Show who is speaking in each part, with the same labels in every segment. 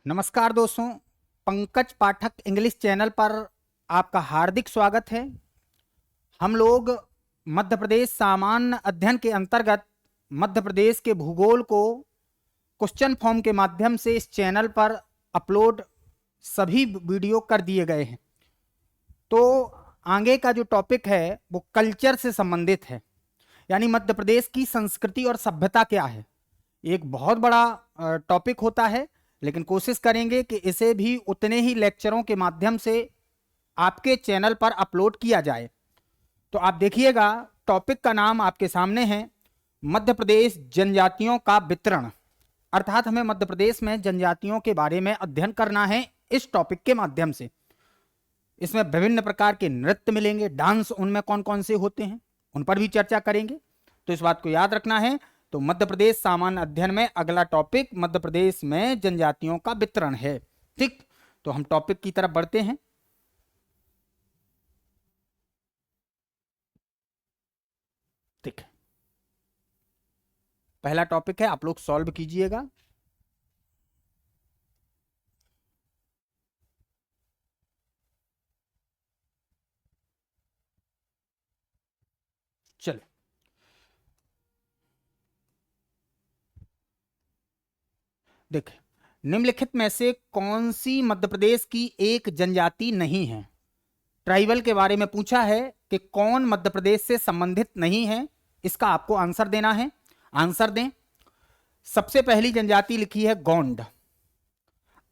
Speaker 1: नमस्कार दोस्तों, पंकज पाठक English channel पर आपका हार्दिक स्वागत है। हम लोग मध्य प्रदेश सामान्य अध्ययन के अंतर्गत मध्य प्रदेश के भूगोल को क्वेश्चन फॉर्म के माध्यम से इस चैनल पर अपलोड सभी वीडियो कर दिए गए हैं। तो आगे का जो टॉपिक है वो कल्चर से संबंधित है, यानी मध्य प्रदेश की संस्कृति और सभ्यता क्या है। एक बहुत बड़ा टॉपिक होता है, लेकिन कोशिश करेंगे कि इसे भी उतने ही लेक्चरों के माध्यम से आपके चैनल पर अपलोड किया जाए। तो आप देखिएगा, टॉपिक का नाम आपके सामने है, मध्य प्रदेश जनजातियों का वितरण। अर्थात हमें मध्य प्रदेश में जनजातियों के बारे में अध्ययन करना है इस टॉपिक के माध्यम से। इसमें विभिन्न प्रकार के नृत्य मिलेंगे, डांस उनमें कौन कौन से होते हैं उन पर भी चर्चा करेंगे। तो इस बात को याद रखना है। तो मध्य प्रदेश सामान्य अध्ययन में अगला टॉपिक मध्य प्रदेश में जनजातियों का वितरण है। ठीक, तो हम टॉपिक की तरफ बढ़ते हैं। ठीक है, पहला टॉपिक है, आप लोग सॉल्व कीजिएगा। चलो, देखिए, निम्नलिखित में से कौन सी मध्य प्रदेश की एक जनजाति नहीं है। ट्राइबल के बारे में पूछा है कि कौन मध्य प्रदेश से संबंधित नहीं है, इसका आपको आंसर देना है। आंसर दें। सबसे पहली जनजाति लिखी है गोंड,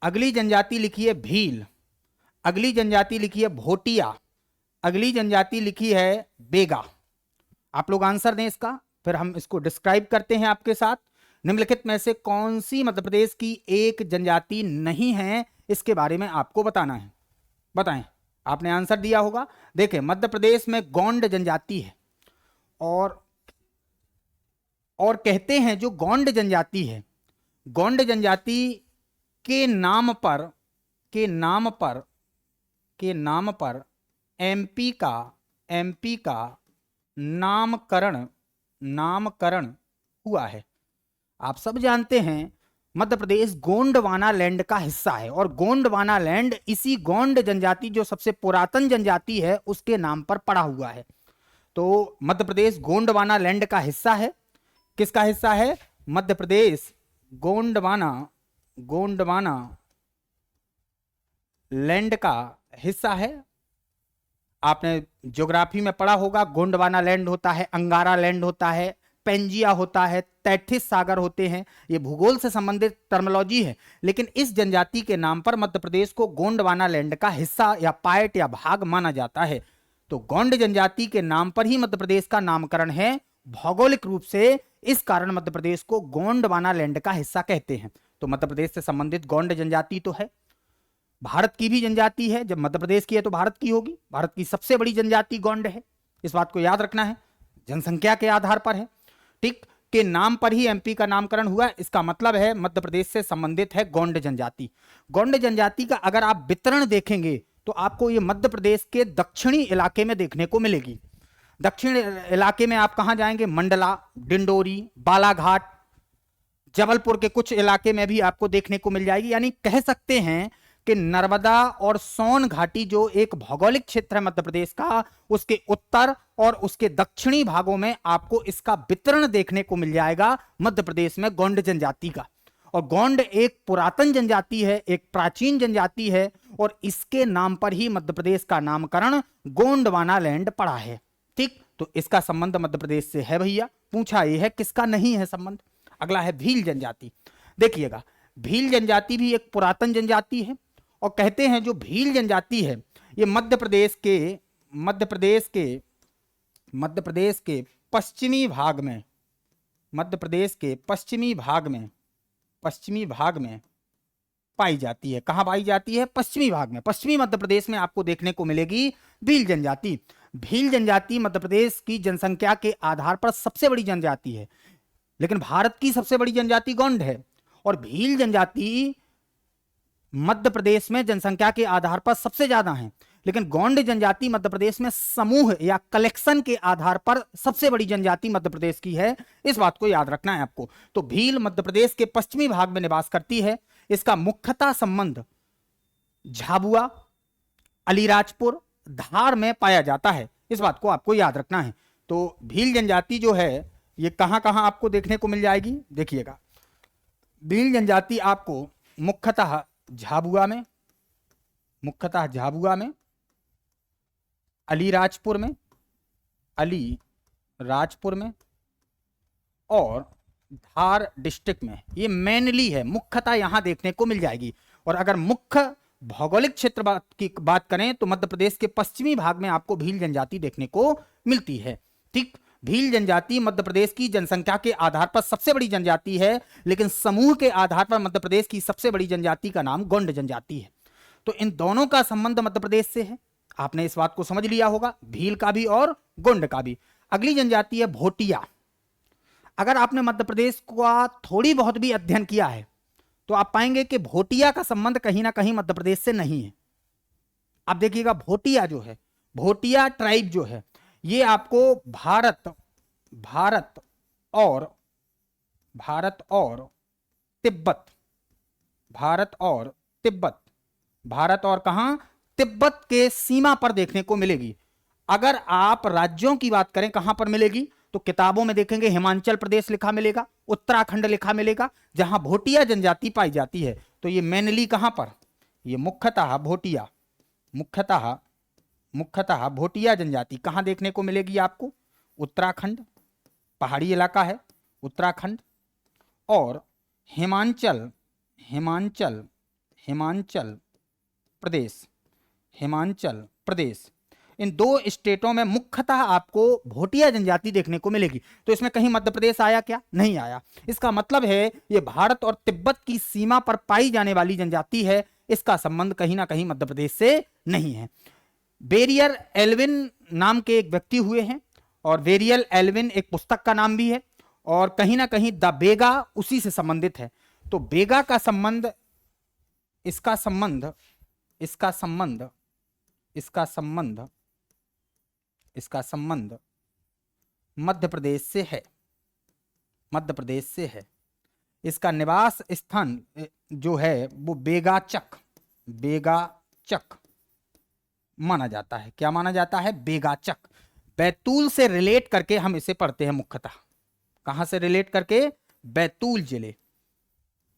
Speaker 1: अगली जनजाति लिखी है भील, अगली जनजाति लिखी है भोटिया, अगली जनजाति लिखी है बेगा। आप लोग आंसर दें इसका, फिर हम इसको डिस्क्राइब करते हैं आपके साथ। निम्नलिखित में से कौन सी मध्य प्रदेश की एक जनजाति नहीं है, इसके बारे में आपको बताना है। बताएं, आपने आंसर दिया होगा। देखें, मध्य प्रदेश में गोंड जनजाति है और कहते हैं जो गोंड जनजाति है, गोंड जनजाति के नाम पर एमपी का नामकरण हुआ है। आप सब जानते हैं मध्य प्रदेश गोंडवाना लैंड का हिस्सा है, और गोंडवाना लैंड इसी गोंड जनजाति जो सबसे पुरातन जनजाति है उसके नाम पर पड़ा हुआ है। तो मध्य प्रदेश गोंडवाना लैंड का हिस्सा है। किसका हिस्सा है? मध्य प्रदेश गोंडवाना लैंड का हिस्सा है। आपने ज्योग्राफी में पढ़ा होगा, गोंडवाना लैंड होता है, अंगारा लैंड होता है, पेंजिया होता है, तैथिस सागर होते हैं। ये भूगोल से संबंधित टर्मिनोलॉजी है, लेकिन इस जनजाति के नाम पर मध्य प्रदेश को गोंडवाना लैंड का हिस्सा या पार्ट या भाग माना जाता है। तो गोंड जनजाति के नाम पर ही मध्य प्रदेश का नामकरण है भौगोलिक रूप से, इस कारण मध्य प्रदेश को गोंडवाना लैंड का हिस्सा कहते हैं। तो मध्य प्रदेश से संबंधित गोंड जनजाति तो है। भारत की भी जनजाति है, जब मध्य प्रदेश की है तो भारत की होगी। भारत की सबसे बड़ी जनजाति गोंड है, इस बात को याद रखना है। जनसंख्या के आधार पर है, ठीक, के नाम पर ही एमपी का नामकरण हुआ। इसका मतलब है मध्य प्रदेश से संबंधित है गोंड जनजाति। गोंड जनजाति का अगर आप वितरण देखेंगे तो आपको ये मध्य प्रदेश के दक्षिणी इलाके में देखने को मिलेगी। दक्षिण इलाके में आप कहां जाएंगे? मंडला, डिंडोरी, बालाघाट, जबलपुर के कुछ इलाके में भी आपको देखने को मिल जाएगी। यानी कह सकते हैं कि नर्मदा और सोन घाटी जो एक भौगोलिक क्षेत्र है मध्य प्रदेश का, उसके उत्तर और उसके दक्षिणी भागों में आपको इसका वितरण देखने को मिल जाएगा मध्य प्रदेश में गोंड जनजाति का। और गोंड एक पुरातन जनजाति है, एक प्राचीन जनजाति है, और इसके नाम पर ही मध्य प्रदेश का नामकरण गोंडवाना लैंड पड़ा है। ठीक, तो इसका संबंध मध्य प्रदेश से है भैया। पूछा यह है किसका नहीं है संबंध। अगला है भील जनजाति। देखिएगा, भील जनजाति भी एक पुरातन जनजाति है, और कहते हैं जो भील जनजाति है ये मध्य प्रदेश के पश्चिमी भाग में पाई जाती है। कहां पाई जाती है? पश्चिमी भाग में, पश्चिमी मध्य प्रदेश में आपको देखने को मिलेगी भील जनजाति। भील जनजाति मध्य प्रदेश की जनसंख्या के आधार पर सबसे बड़ी जनजाति है, लेकिन भारत की सबसे बड़ी जनजाति गोंड है, और भील जनजाति मध्य प्रदेश में जनसंख्या के आधार पर सबसे ज्यादा है, लेकिन गोंड जनजाति मध्य प्रदेश में समूह या कलेक्शन के आधार पर सबसे बड़ी जनजाति मध्य प्रदेश की है। इस बात को याद रखना है आपको। तो भील मध्य प्रदेश के पश्चिमी भाग में निवास करती है। इसका मुख्यतः संबंध झाबुआ, अलीराजपुर, धार में पाया जाता है। इस बात को आपको याद रखना है। तो भील जनजाति जो है ये कहां कहां आपको देखने को मिल जाएगी, देखिएगा। भील जनजाति आपको मुख्यतः झाबुआ में, मुख्यतः झाबुआ में, अलीराजपुर में, अलीराजपुर में और धार डिस्ट्रिक्ट में, ये मेनली है, मुख्यतः यहां देखने को मिल जाएगी। और अगर मुख्य भौगोलिक क्षेत्र की बात करें तो मध्य प्रदेश के पश्चिमी भाग में आपको भील जनजाति देखने को मिलती है। ठीक, भील जनजाति मध्य प्रदेश की जनसंख्या के आधार पर सबसे बड़ी जनजाति है, लेकिन समूह के आधार पर मध्य प्रदेश की सबसे बड़ी जनजाति का नाम गोंड जनजाति है। तो इन दोनों का संबंध मध्य प्रदेश से है। आपने इस बात को समझ लिया होगा, भील का भी और गोंड का भी। अगली जनजाति है भोटिया। अगर आपने मध्य प्रदेश का थोड़ी बहुत भी अध्ययन किया है तो आप पाएंगे कि भोटिया का संबंध कहीं ना कहीं मध्य प्रदेश से नहीं है। आप देखिएगा, भोटिया जो है, भोटिया ट्राइब जो है, ये आपको भारत और तिब्बत, भारत और कहां, तिब्बत के सीमा पर देखने को मिलेगी। अगर आप राज्यों की बात करें कहां पर मिलेगी, तो किताबों में देखेंगे हिमाचल प्रदेश लिखा मिलेगा, उत्तराखंड लिखा मिलेगा, जहां भोटिया जनजाति पाई जाती है। तो ये मेनली कहां पर, ये मुख्यतः भोटिया, मुख्यतः भोटिया जनजाति कहां देखने को मिलेगी आपको, उत्तराखंड, पहाड़ी इलाका है उत्तराखंड, और हिमाचल प्रदेश, इन दो स्टेटों में मुख्यतः आपको भोटिया जनजाति देखने को मिलेगी। तो इसमें कहीं मध्य प्रदेश आया क्या, नहीं आया। इसका मतलब है ये भारत और तिब्बत की सीमा पर पाई जाने वाली जनजाति है, इसका संबंध कहीं ना कहीं मध्य प्रदेश से नहीं है। बेरियर एल्विन नाम के एक व्यक्ति हुए हैं, और बेरियर एल्विन एक पुस्तक का नाम भी है, और कहीं ना कहीं द बेगा उसी से संबंधित है। तो बेगा का संबंध, इसका संबंध मध्य प्रदेश से है। इसका निवास स्थान जो है वो बेगाचक माना जाता है। क्या माना जाता है, बेगाचक। बैतूल से रिलेट करके हम इसे पढ़ते हैं मुख्यतः। कहां से रिलेट करके, बैतूल जिले,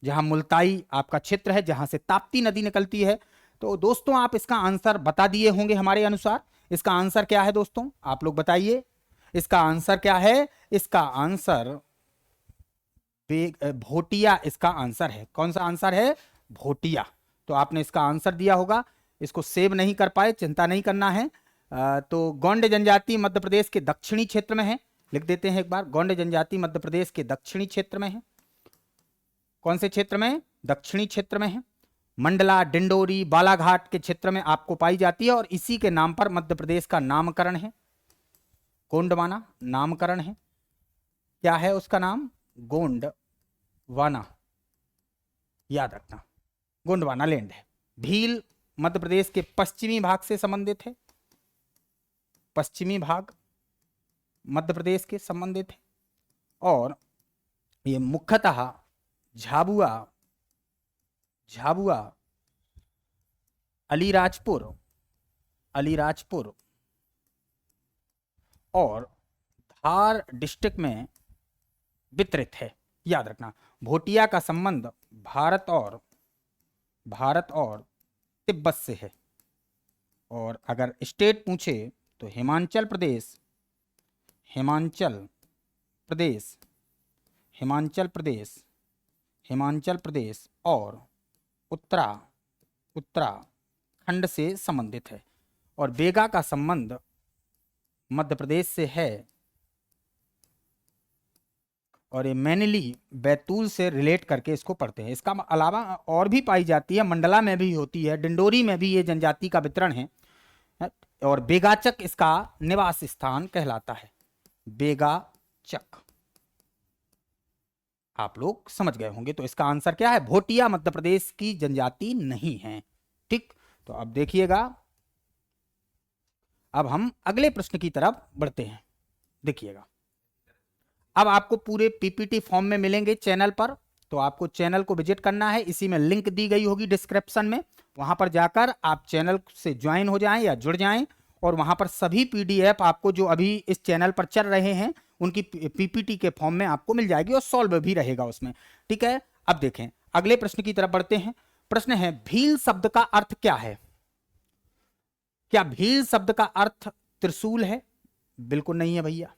Speaker 1: जहां मुल्ताई आपका क्षेत्र है, जहां से ताप्ती नदी निकलती है। तो दोस्तों आप इसका आंसर बता दिए होंगे हमारे अनुसार। इसका आंसर क्या है दोस्तों, आप लोग बताइए, इसका आंसर क्या है। इसका आंसर भोटिया, इसका आंसर है। कौन सा आंसर है, भोटिया। तो आपने इसका आंसर दिया होगा, इसको सेव नहीं कर पाए, चिंता नहीं करना है। तो गोंड जनजाति मध्य प्रदेश के दक्षिणी क्षेत्र में है, लिख देते हैं एक बार। गोंड जनजाति मध्य प्रदेश के दक्षिणी क्षेत्र में है। कौन से क्षेत्र में, दक्षिणी क्षेत्र में है। मंडला, डिंडोरी, बालाघाट के क्षेत्र में आपको पाई जाती है, और इसी के नाम पर मध्य प्रदेश का नामकरण है, गोंडवाना नामकरण है। क्या है उसका नाम, गोंडवाना, याद रखना, गोंडवाना लैंड है। भील मध्य प्रदेश के पश्चिमी भाग से संबंधित है, पश्चिमी भाग मध्य प्रदेश के संबंधित है, और ये मुख्यतः झाबुआ, अलीराजपुर और धार डिस्ट्रिक्ट में वितरित है। याद रखना, भोटिया का संबंध भारत और तिब्बत से है। और अगर स्टेट पूछे तो हिमाचल प्रदेश और उत्तराखंड से संबंधित है। और बेगा का संबंध मध्य प्रदेश से है, और ये मेनली बैतूल से रिलेट करके इसको पढ़ते हैं। इसका अलावा और भी पाई जाती है, मंडला में भी होती है, डिंडोरी में भी ये जनजाति का वितरण है, और बेगाचक इसका निवास स्थान कहलाता है, बेगाचक। आप लोग समझ गए होंगे। तो इसका आंसर क्या है, भोटिया मध्य प्रदेश की जनजाति नहीं है। ठीक, तो अब देखिएगा, अब हम अगले प्रश्न की तरफ बढ़ते हैं। देखिएगा, अब आपको पूरे पीपीटी फॉर्म में मिलेंगे चैनल पर, तो आपको चैनल को विजिट करना है, इसी में लिंक दी गई होगी डिस्क्रिप्शन में, वहां पर जाकर आप चैनल से ज्वाइन हो जाएं या जुड़ जाएं और वहां पर सभी पीडीएफ आपको जो अभी इस चैनल पर चल रहे हैं उनकी पीपीटी के फॉर्म में आपको मिल जाएगी और सॉल्व भी रहेगा उसमें। ठीक है, अब देखें अगले प्रश्न की तरफ बढ़ते हैं। प्रश्न है भील शब्द का अर्थ क्या है? क्या भील शब्द का अर्थ त्रिशूल है? बिल्कुल नहीं है भैया।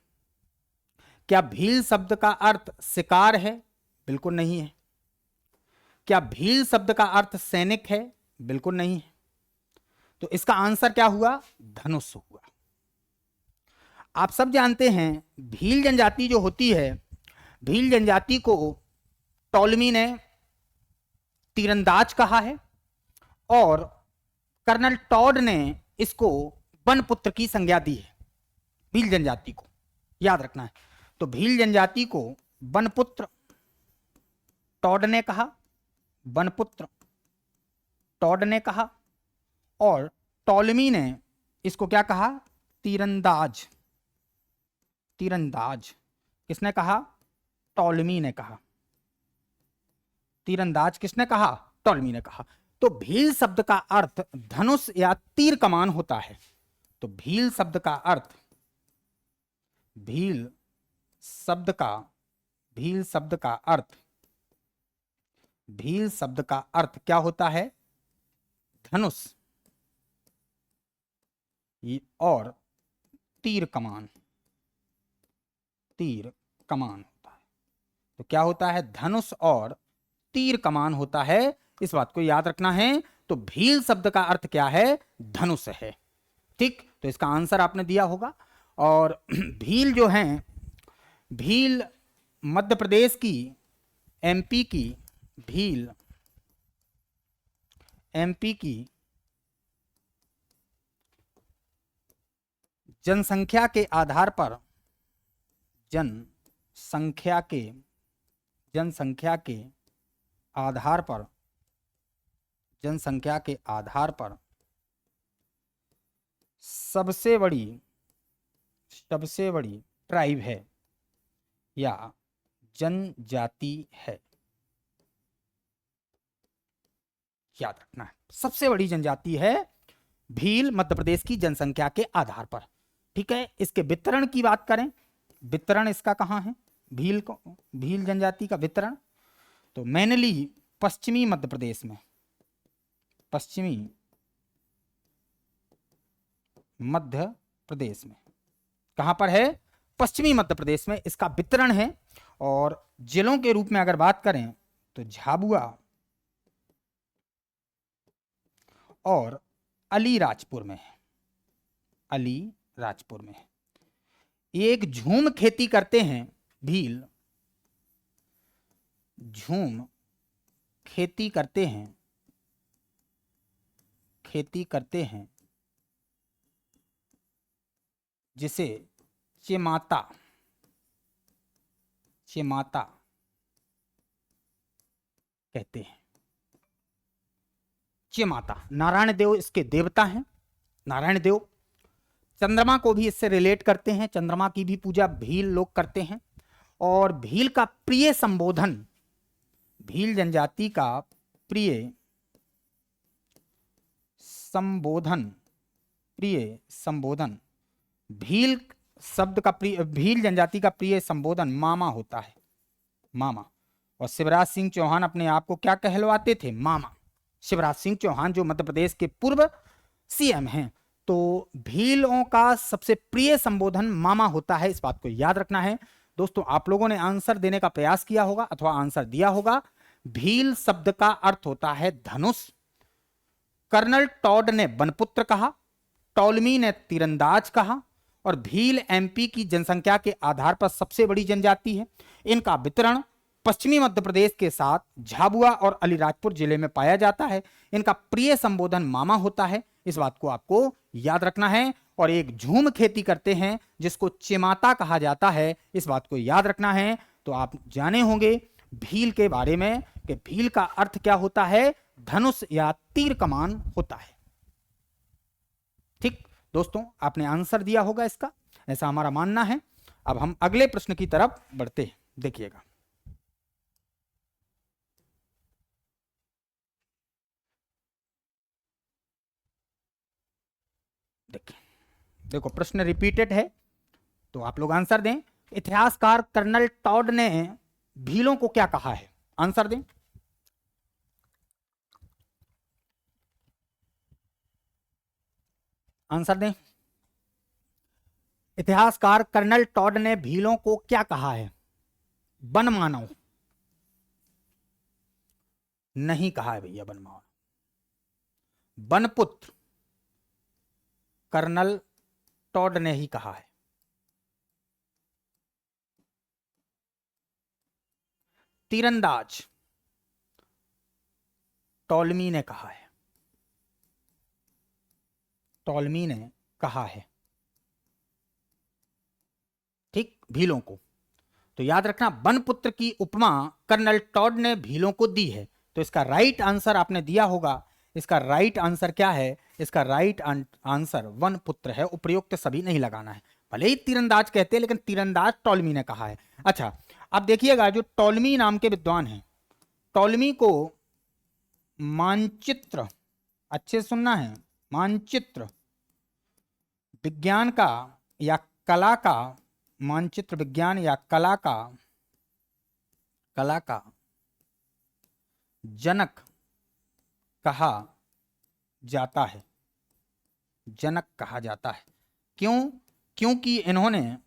Speaker 1: क्या भील शब्द का अर्थ शिकार है? बिल्कुल नहीं है। क्या भील शब्द का अर्थ सैनिक है? बिल्कुल नहीं है। तो इसका आंसर क्या हुआ? धनुष हुआ। आप सब जानते हैं भील जनजाति जो होती है, भील जनजाति को टॉलमी ने तीरंदाज कहा है और कर्नल टॉड ने इसको वनपुत्र की संज्ञा दी है। भील जनजाति को याद रखना है। तो भील जनजाति को वनपुत्र टॉड ने कहा, वनपुत्र टॉड ने कहा, और टॉलमी ने इसको क्या कहा? तीरंदाज। तीरंदाज किसने कहा? टॉलमी ने कहा। तीरंदाज किसने कहा? टॉलमी ने कहा। तो भील शब्द का अर्थ धनुष या तीर कमान होता है। तो भील शब्द का अर्थ, भील शब्द का अर्थ, भील शब्द का अर्थ क्या होता है? धनुष और तीर कमान, तीर कमान होता है। तो क्या होता है? धनुष और तीर कमान होता है। इस बात को याद रखना है। तो भील शब्द का अर्थ क्या है? धनुष है। ठीक, तो इसका आंसर आपने दिया होगा। और भील जो हैं, भील मध्य प्रदेश की, एमपी की, भील एमपी की जनसंख्या के आधार पर, जनसंख्या के आधार पर सबसे बड़ी ट्राइब है या जनजाति है। याद रखना है, सबसे बड़ी जनजाति है भील मध्य प्रदेश की जनसंख्या के आधार पर। ठीक है, इसके वितरण की बात करें, वितरण इसका कहां है? भील जनजाति का वितरण तो मेनली पश्चिमी मध्य प्रदेश में, पश्चिमी मध्य प्रदेश में। कहां पर है? पश्चिमी मध्य प्रदेश में इसका वितरण है। और जिलों के रूप में अगर बात करें तो झाबुआ और अलीराजपुर में है, अलीराजपुर में है। एक झूम खेती करते हैं भील, झूम खेती करते हैं, जिसे चेमाता कहते हैं। चेमाता, नारायण देव इसके देवता हैं। नारायण देव चंद्रमा को भी इससे रिलेट करते हैं, चंद्रमा की भी पूजा भील लोग करते हैं। और भील का प्रिय संबोधन, भील जनजाति का प्रिय संबोधन, भील शब्द का भील जनजाति का प्रिय संबोधन मामा होता है, मामा। और शिवराज सिंह चौहान अपने आप को क्या कहलवाते थे? मामा। शिवराज सिंह चौहान जो मध्य प्रदेश के पूर्व सीएम हैं। तो भीलों का सबसे प्रिय संबोधन मामा होता है, इस बात को याद रखना है। दोस्तों आप लोगों ने आंसर देने का प्रयास किया होगा अथवा आंसर दिया होगा। भील शब्द का अर्थ होता है धनुष। कर्नल टॉड ने वनपुत्र कहा, टॉलमी ने तीरंदाज कहा, और भील एमपी की जनसंख्या के आधार पर सबसे बड़ी जनजाति है। इनका वितरण पश्चिमी मध्य प्रदेश के साथ झाबुआ और अलीराजपुर जिले में पाया जाता है। इनका प्रिय संबोधन मामा होता है, इस बात को आपको याद रखना है। और एक झूम खेती करते हैं जिसको चेमाता कहा जाता है, इस बात को याद रखना है। तो आप जाने होंगे भील के बारे में कि भील का अर्थ क्या होता है? धनुष या तीर कमान होता है। ठीक दोस्तों, आपने आंसर दिया होगा इसका, ऐसा हमारा मानना है। अब हम अगले प्रश्न की तरफ बढ़ते हैं, देखिएगा। देखो प्रश्न रिपीटेड है तो आप लोग आंसर दें। इतिहासकार कर्नल टॉड ने भीलों को क्या कहा है? आंसर दें। आंसर दें। इतिहासकार कर्नल टॉड ने भीलों को क्या कहा है? वन मानव नहीं कहा है भैया, वन मानव, वनपुत्र कर्नल टॉड ने ही कहा है। तीरंदाज टॉलमी ने कहा है। टॉलमी ने कहा है, ठीक, भीलों को। तो याद रखना, वनपुत्र की उपमा कर्नल टॉड ने भीलों को दी है। तो इसका राइट आंसर आपने दिया होगा। इसका राइट आंसर क्या है? इसका राइट आंसर वनपुत्र है। उपयुक्त सभी नहीं लगाना है, भले ही तीरंदाज कहते हैं लेकिन तीरंदाज टॉलमी ने कहा है। अच्छा, अब देखिएगा, जो टॉलमी नाम के विद्वान हैं, टॉलमी को मानचित्र, अच्छे सुनना है, मानचित्र विज्ञान का या कला का, मानचित्र विज्ञान या कला का जनक कहा जाता है। जनक कहा जाता है। क्यों? क्योंकि इन्होंने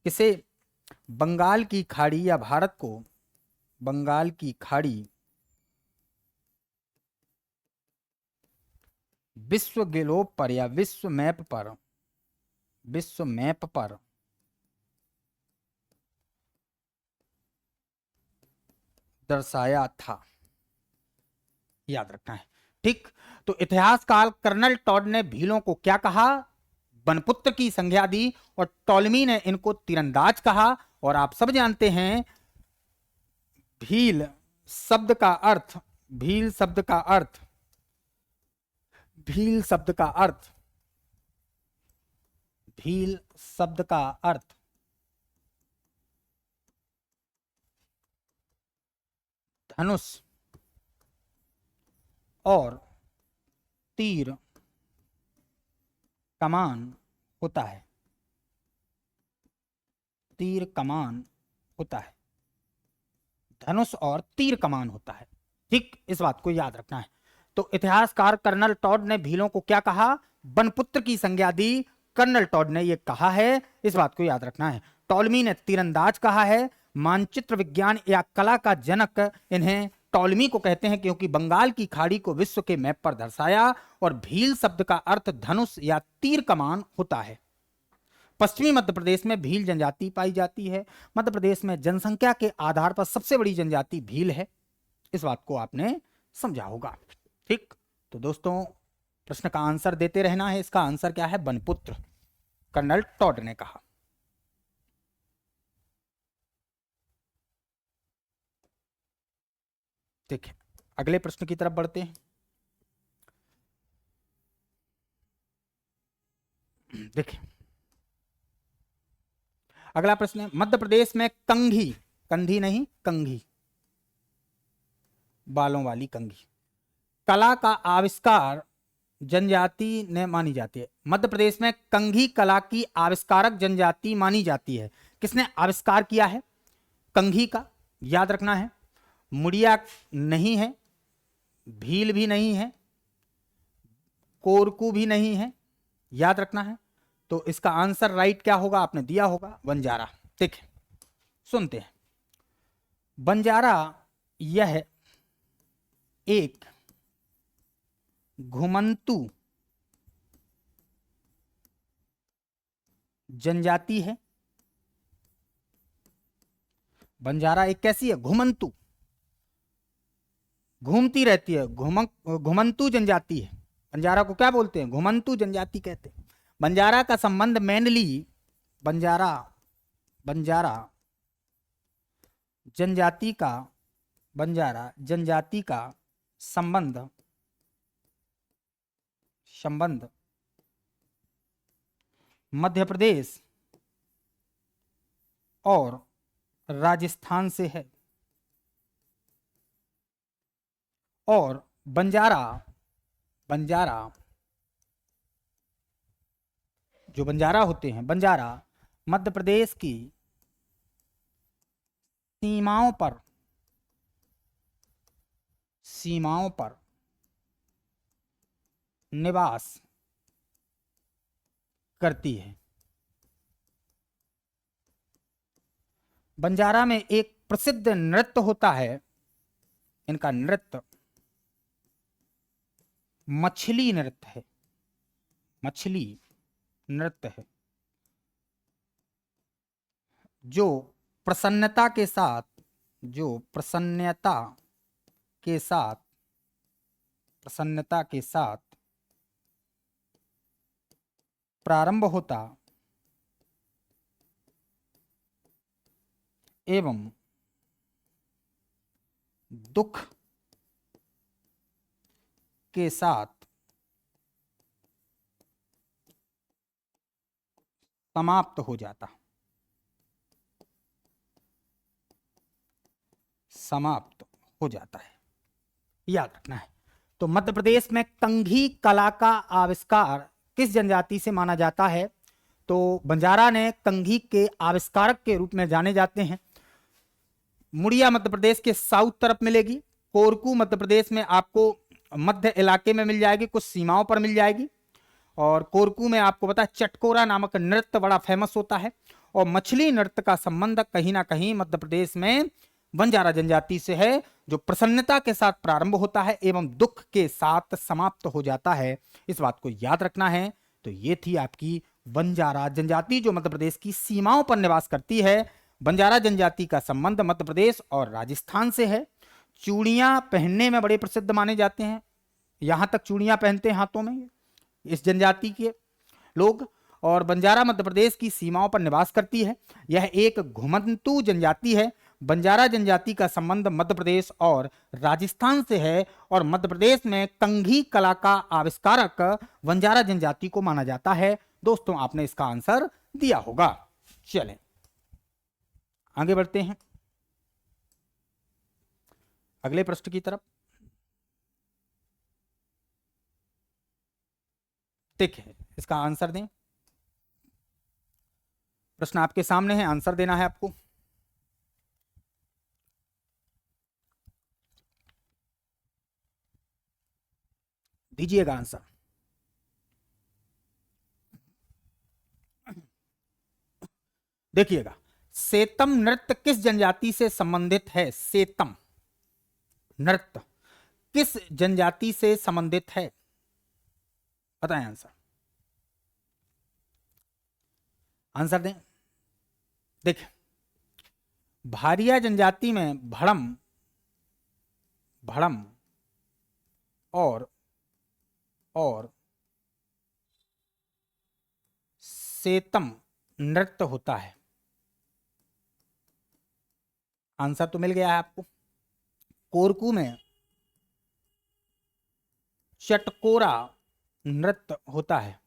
Speaker 1: किसे बंगाल की खाड़ी या भारत को बंगाल की खाड़ी विश्व ग्लोब पर या विश्व मैप पर दर्शाया था। याद रखना है, ठीक। तो इतिहासकार कर्नल टॉड ने भीलों को क्या कहा? वनपुत्र की संज्ञा दी, और टॉलमी ने इनको तीरंदाज कहा। और आप सब जानते हैं भील शब्द का अर्थ धनुष और तीर कमान होता है। तीर कमान होता है, धनुष और तीर कमान होता है, ठीक। इस बात को याद रखना है। तो इतिहासकार कर्नल टॉड ने भीलों को क्या कहा? वनपुत्र की संज्ञा दी। कर्नल टॉड ने यह कहा है, इस बात को याद रखना है। टॉलमी ने तीरंदाज कहा है। मानचित्र विज्ञान या कला का जनक इन्हें टॉलमी को कहते हैं, क्योंकि बंगाल की खाड़ी को विश्व के मैप पर दर्शाया। और भील शब्द का अर्थ धनुष या तीर कमान होता है। पश्चिमी मध्य प्रदेश में भील जनजाति पाई जाती है। मध्य प्रदेश में जनसंख्या के आधार पर सबसे बड़ी जनजाति भील है। इस बात को आपने समझा होगा, ठीक। तो दोस्तों, प्रश्न का आंसर देते रहना है। इसका आंसर क्या है? वनपुत्र, कर्नल टॉड ने कहा। ठीक है, अगले प्रश्न की तरफ बढ़ते हैं। देखिए, अगला प्रश्न है, मध्य प्रदेश में कंघी, कंधी नहीं कंघी, बालों वाली कंघी कला का आविष्कार जनजाति ने मानी जाती है। मध्य प्रदेश में कंघी कला की आविष्कारक जनजाति मानी जाती है। किसने आविष्कार किया है कंघी का? याद रखना है, मुड़िया नहीं है, भील भी नहीं है, कोरकू भी नहीं है। याद रखना है। तो इसका आंसर राइट क्या होगा? आपने दिया होगा बंजारा, ठीक है। सुनते हैं। बंजारा यह एक घुमंतू जनजाति है। बंजारा एक कैसी है? घुमंतू, घूमती रहती है, घुमंतू जनजाति है। बंजारा को क्या बोलते हैं? घुमंतू जनजाति कहते हैं। बंजारा का संबंध मेनली बंजारा जनजाति का संबंध मध्य प्रदेश और राजस्थान से है। और बंजारा, बंजारा जो बंजारा होते हैं, बंजारा मध्य प्रदेश की सीमाओं पर, सीमाओं पर निवास करती है। बंजारा में एक प्रसिद्ध नृत्य होता है, इनका नृत्य मछली नृत्य है, मछली नृत्य है, जो प्रसन्नता के साथ, जो प्रसन्नता के साथ, प्रसन्नता के साथ प्रारंभ होता एवं दुख के साथ समाप्त हो जाता, समाप्त हो जाता है, याद रखना है। तो मध्य प्रदेश में कंघी कला का आविष्कार किस जनजाति से माना जाता है? तो बंजारा ने कंघी के आविष्कारक के रूप में जाने जाते हैं। मुड़िया मध्य प्रदेश के साउथ तरफ मिलेगी, कोरकू मध्य प्रदेश में आपको मध्य इलाके में मिल जाएगी, कुछ सीमाओं पर मिल जाएगी। और कोरकू में आपको पता है चटकोरा नामक नृत्य बड़ा फेमस होता है। और मछली नृत्य का संबंध कहीं ना कहीं मध्य प्रदेश में बंजारा जनजाति से है, जो प्रसन्नता के साथ प्रारंभ होता है एवं दुख के साथ समाप्त हो जाता है। इस बात को याद रखना है। तो ये थी आपकी बंजारा जनजाति, जो मध्य प्रदेश की सीमाओं पर निवास करती है। बंजारा जनजाति का संबंध मध्य प्रदेश और राजस्थान से है। चूड़ियां पहनने में बड़े प्रसिद्ध माने जाते हैं, यहां तक चूड़ियां पहनते हैं हाथों में इस जनजाति के लोग। और बंजारा मध्य प्रदेश की सीमाओं पर निवास करती है। यह एक घुमंतू जनजाति है। बंजारा जनजाति का संबंध मध्य प्रदेश और राजस्थान से है। और मध्य प्रदेश में कंघी कला का आविष्कारक बंजारा जनजाति को माना जाता है। दोस्तों, आपने इसका आंसर दिया होगा। चलें आगे बढ़ते हैं अगले प्रश्न की तरफ। ठीक है, इसका आंसर दें। प्रश्न आपके सामने है, आंसर देना है आपको। दीजिएगा आंसर। देखिएगा, सेतम नृत्य किस जनजाति से संबंधित है? सेतम नृत्य किस जनजाति से संबंधित है? बताएं आंसर, आंसर दें। देखिए, भारिया जनजाति में भड़म, भड़म और सेतम नृत्य होता है। आंसर तो मिल गया है आपको। कोरकू में चटकोरा नृत्य होता है।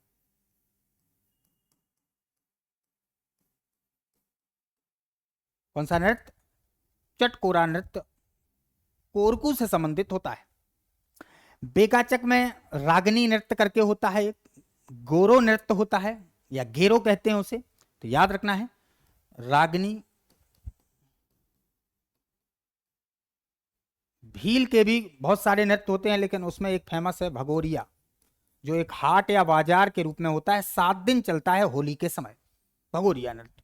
Speaker 1: कौन सा नृत्य? चटकोरा नृत्य कोरकू से संबंधित होता है। बेकाचक में रागनी नृत्य करके होता है, एक गोरो नृत्य होता है या घेरो कहते हैं उसे, तो याद रखना है रागनी। भील के भी बहुत सारे नृत्य होते हैं, लेकिन उसमें एक फेमस है भगोरिया, जो एक हाट या बाजार के रूप में होता है, 7 दिन चलता है होली के समय, भगोरिया नृत्य।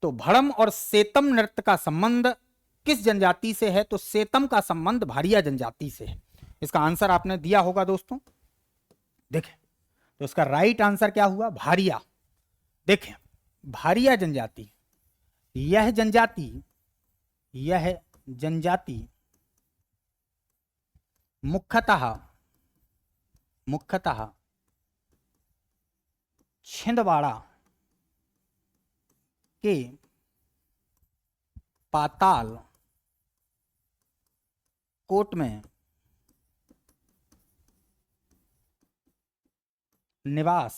Speaker 1: तो भड़म और सेतम नृत्य का संबंध किस जनजाति से है? तो सेतम का संबंध भारिया जनजाति से है। इसका आंसर आपने दिया होगा दोस्तों। देखें, तो इसका राइट आंसर क्या हुआ? भारिया। देखें, भारिया जनजाति, यह जनजाति, यह जनजाति मुख्यतः, मुख्यतः छिंदवाड़ा के पाताल कोट में निवास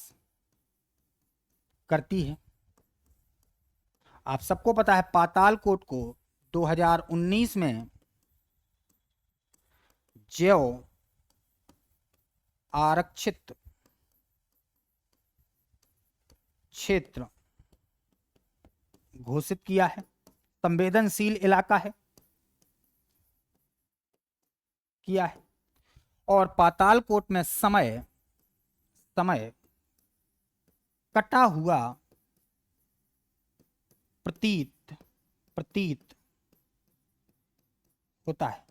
Speaker 1: करती है। आप सबको पता है पातालकोट को 2019 में जैव आरक्षित क्षेत्र घोषित किया है, संवेदनशील इलाका है, किया है। और पातालकोट में समय कटा हुआ प्रतीत होता है,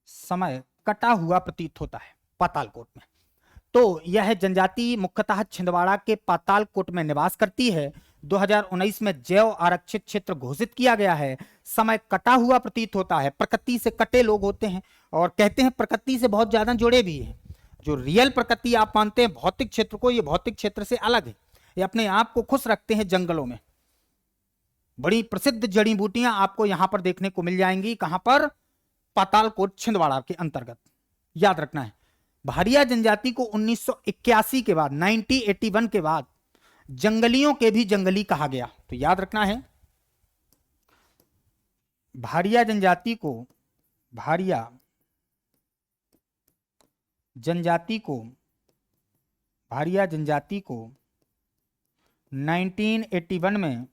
Speaker 1: समय कटा हुआ प्रतीत होता है पातालकोट में। तो यह जनजाति मुख्यतः छिंदवाड़ा के पातालकोट में निवास करती है। 2019 में जैव आरक्षित क्षेत्र घोषित किया गया है। समय कटा हुआ प्रतीत होता है, प्रकृति से कटे लोग होते हैं और कहते हैं प्रकृति से बहुत ज्यादा जुड़े भी हैं। जो रियल प्रकृति आप मानते हैं भौतिक क्षेत्र को, ये भौतिक क्षेत्र से अलग है। ये अपने आप को खुश रखते हैं जंगलों में। बड़ी प्रसिद्ध जड़ी बूटियां आपको यहां पर देखने को मिल जाएंगी। कहां पर? पातालकोट छिंदवाड़ा के अंतर्गत। याद रखना है, भारिया जनजाति को 1981 के बाद 1981 के बाद जंगलियों के भी जंगली कहा गया। तो याद रखना है, भारिया जनजाति को 1981 में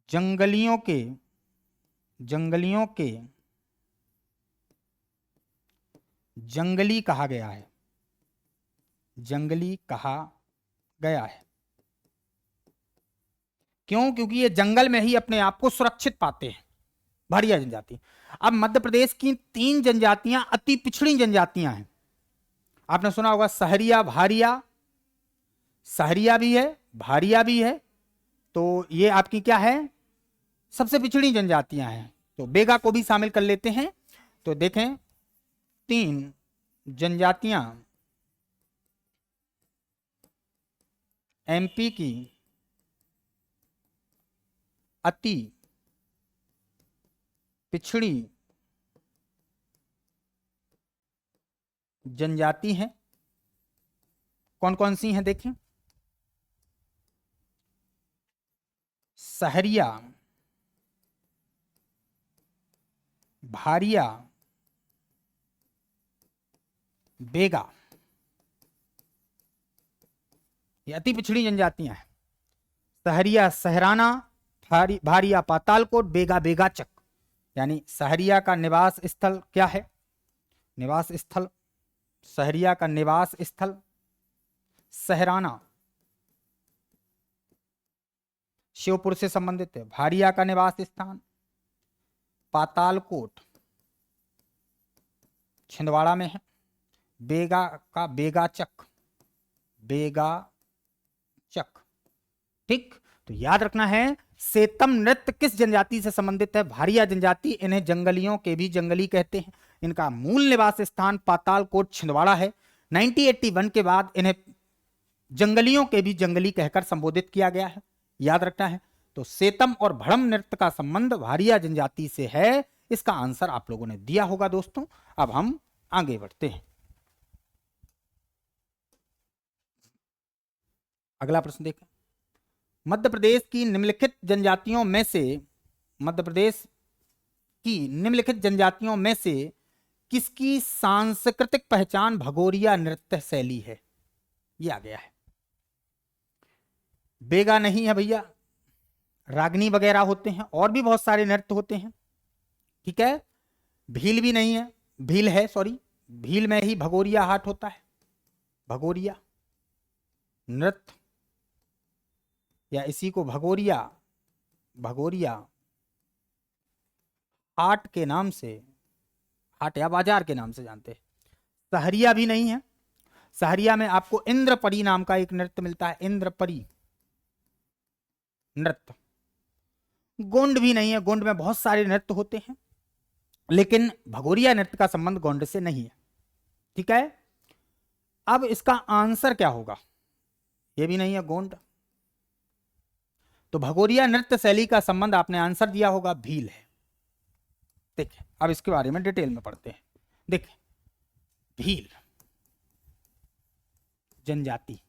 Speaker 1: जंगलियों के जंगली कहा गया है, जंगली कहा गया है। क्यों? क्योंकि ये जंगल में ही अपने आप को सुरक्षित पाते हैं, भारिया जनजाति। अब मध्य प्रदेश की 3 जनजातियां अति पिछड़ी जनजातियां हैं। आपने सुना होगा सहरिया, भारिया। सहरिया भी है, भारिया भी है। तो ये आपकी क्या है? सबसे पिछड़ी जनजातियां हैं। तो बेगा को भी शामिल कर लेते हैं। तो देखें, 3 जनजातियां एमपी की अति पिछड़ी जनजाति हैं। कौन कौन सी हैं देखें? सहरिया, भारिया, बेगा। ये अति पिछड़ी जनजातियां हैं। सहरिया सहराना, भारिया पातालकोट, बेगा बेगाचक। यानी सहरिया का निवास स्थल क्या है? निवास स्थल, सहरिया का निवास स्थल सहराना, शिवपुर से संबंधित है। भारिया का निवास स्थान पातालकोट छिंदवाड़ा में है। बेगा का बेगाचक, बेगाचक। ठीक, तो याद रखना है सेतम नृत्य किस जनजाति से संबंधित है? भारिया जनजाति। इन्हें जंगलियों के भी जंगली कहते हैं। इनका मूल निवास स्थान पातालकोट छिंदवाड़ा है। 1981 के बाद इन्हें जंगलियों के भी जंगली कहकर संबोधित किया गया है। याद रखना है। तो सेतम और भड़म नृत्य का संबंध भारिया जनजाति से है। इसका आंसर आप लोगों ने दिया होगा दोस्तों। अब हम आगे बढ़ते हैं। अगला प्रश्न देखें। मध्य प्रदेश की निम्नलिखित जनजातियों में से किसकी सांस्कृतिक पहचान भगोरिया नृत्य शैली है? ये आ गया है। बेगा नहीं है भैया, रागनी वगैरह होते हैं, और भी बहुत सारे नृत्य होते हैं। ठीक है। भील भी नहीं है, भील है, सॉरी, भील में ही भगोरिया हाट होता है। भगोरिया नृत्य, या इसी को भगोरिया हाट के नाम से, हाट या बाजार के नाम से जानते हैं। सहरिया भी नहीं है। सहरिया में आपको इंद्रपरी नाम का एक नृत्य मिलता है, इंद्रपरी नृत्य। गोंड भी नहीं है, गोंड में बहुत सारे नृत्य होते हैं, लेकिन भगोरिया नृत्य का संबंध गोंड से नहीं है। ठीक है। अब इसका आंसर क्या होगा? ये भी नहीं है गोंड। तो भगोरिया नृत्य शैली का संबंध आपने आंसर दिया होगा भील है। देखिए, अब इसके बारे में डिटेल में पढ़ते हैं। देखिए, भील जनजाति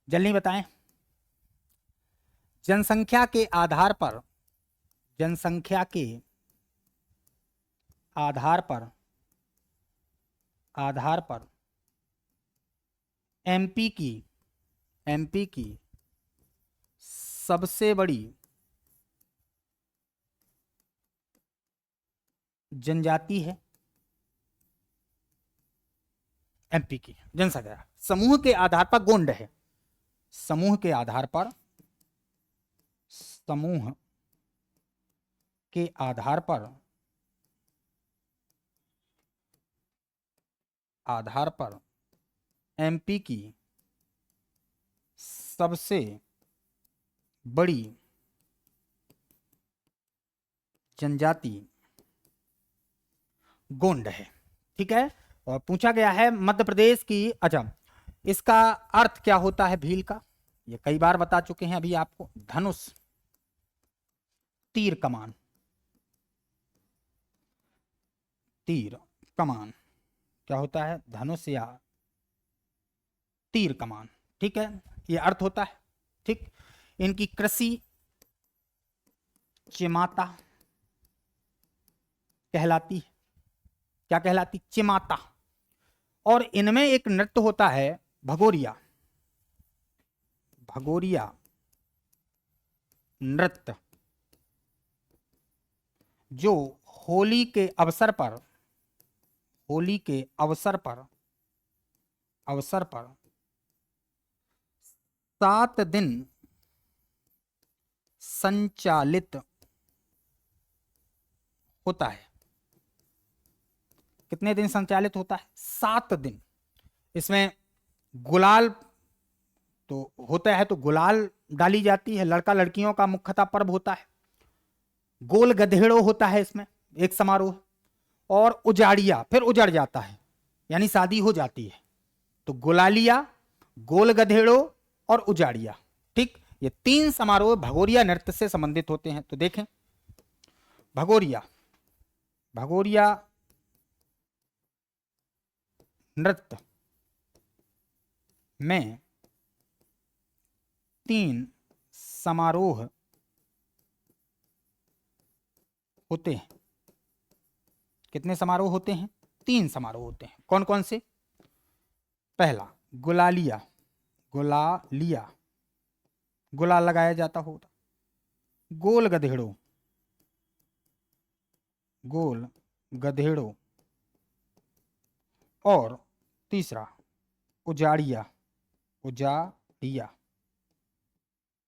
Speaker 1: जल्दी बताएं। जनसंख्या के आधार पर, जनसंख्या के आधार पर, आधार पर एमपी की, एमपी की सबसे बड़ी जनजाति है, एमपी की जनसंख्या समूह के आधार पर गोंड है, समूह के आधार पर, समूह के आधार पर, आधार पर एमपी की सबसे बड़ी जनजाति गोंड है। ठीक है। और पूछा गया है मध्य प्रदेश की, अच्छा इसका अर्थ क्या होता है भील का, ये कई बार बता चुके हैं अभी आपको। धनुष, तीर कमान, तीर कमान क्या होता है, धनुष या तीर कमान। ठीक है, ये अर्थ होता है। ठीक, इनकी कृषि चिमाता कहलाती है, क्या कहलाती, चिमाता। और इनमें एक नृत्य होता है भगोरिया, भगोरिया नृत्य, जो होली के अवसर पर, होली के अवसर पर, अवसर पर 7 दिन संचालित होता है। कितने दिन संचालित होता है, 7 दिन। इसमें गुलाल तो होता है, तो गुलाल डाली जाती है, लड़का लड़कियों का मुख्यतः पर्व होता है। गोल गधेड़ो होता है इसमें एक समारोह, और उजाड़िया फिर उजड़ जाता है, यानी शादी हो जाती है। तो गुलालिया, गोल गधेड़ो और उजाड़िया। ठीक, ये 3 समारोह भगोरिया नृत्य से संबंधित होते हैं। तो देखें, भगोरिया, भगोरिया नृत्य में 3 समारोह होते हैं। कितने समारोह होते हैं, 3 समारोह होते हैं। कौन कौन से, पहला गुलालिया, गुलालिया गुलाल लगाया जाता होता, गोल गधेड़ो, गोल गधेड़ो, और तीसरा उजाड़िया, उजाड़िया,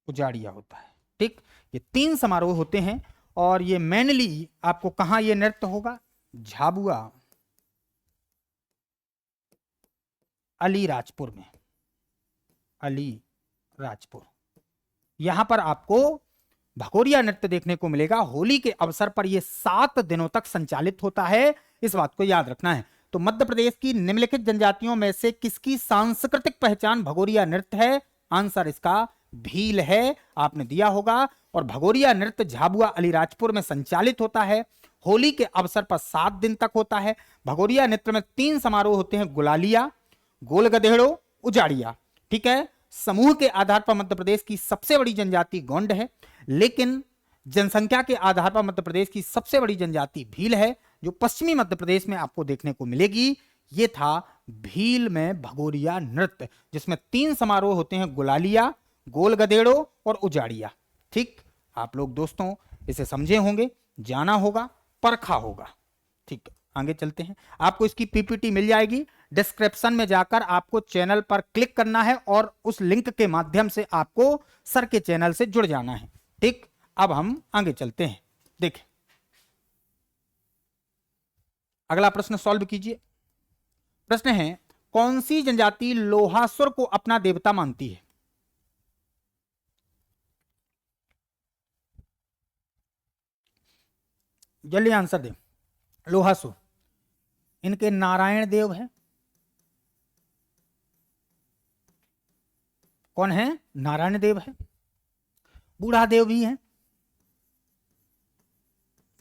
Speaker 1: उजाड़िया होता है। ठीक, ये 3 समारोह होते हैं। और ये मेनली आपको कहां ये नृत्य होगा, झाबुआ अलीराजपुर में, अलीराजपुर, यहां पर आपको भगोरिया नृत्य देखने को मिलेगा। होली के अवसर पर यह 7 दिनों तक संचालित होता है, इस बात को याद रखना है। तो मध्य प्रदेश की निम्नलिखित जनजातियों में से किसकी सांस्कृतिक पहचान भगोरिया नृत्य है, आंसर इसका भील है, आपने दिया होगा। और भगोरिया नृत्य झाबुआ अलीराजपुर में संचालित होता है, होली के अवसर पर 7 दिन तक होता है। भगोरिया नृत्य में 3 समारोह होते हैं, गुलालिया, गोल गधेड़ो, उजाड़िया। ठीक है, समूह के आधार पर मध्य प्रदेश की सबसे बड़ी जनजाति गोंड है, लेकिन जनसंख्या के आधार पर मध्य प्रदेश की सबसे बड़ी जनजाति भील है, जो पश्चिमी मध्य प्रदेश में आपको देखने को मिलेगी। ये था भील में भगोरिया नृत्य, जिसमें 3 समारोह होते हैं, गुलालिया, गोल गधेड़ो और उजाड़िया। ठीक, आप लोग दोस्तों इसे समझे होंगे, जाना होगा, परखा होगा। ठीक, आगे चलते हैं। आपको इसकी पीपीटी मिल जाएगी, डिस्क्रिप्शन में जाकर आपको चैनल पर क्लिक करना है और उस लिंक के माध्यम से आपको सर के चैनल से जुड़ जाना है। ठीक, अब हम आगे चलते हैं। देखें, अगला प्रश्न सॉल्व कीजिए। प्रश्न है, कौन सी जनजाति लोहासुर को अपना देवता मानती है? जल्दी आंसर दें। लोहासुर, इनके नारायण देव है। कौन है? नारायण देव है। बूढ़ा देव भी है,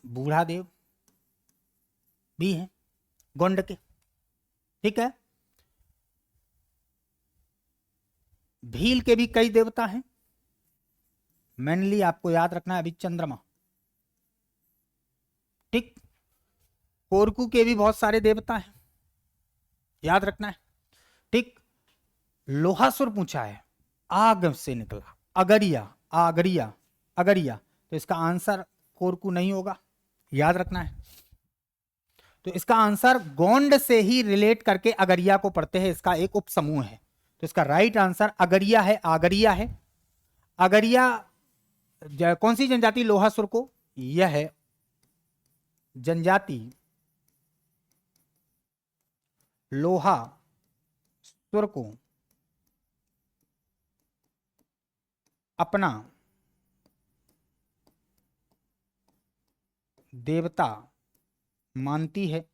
Speaker 1: बूढ़ा देव भी है गोंड के। ठीक है, भील के भी कई देवता हैं, मेनली आपको याद रखना है अभी चंद्रमा। ठीक, कोरकू के भी बहुत सारे देवता हैं, याद रखना है। ठीक, लोहासुर पूछा है, आग से निकला, अगरिया, आगरिया, अगरिया, तो इसका आंसर कोरकू नहीं होगा, याद रखना है। तो इसका आंसर गोंड से ही रिलेट करके अगरिया को पढ़ते हैं, इसका एक उप समूह है। तो इसका राइट आंसर अगरिया है, आगरिया है। अगरिया कौन सी जनजाति लोहासुर को? यह है जनजाति लोहासुर को अपना देवता मानती है,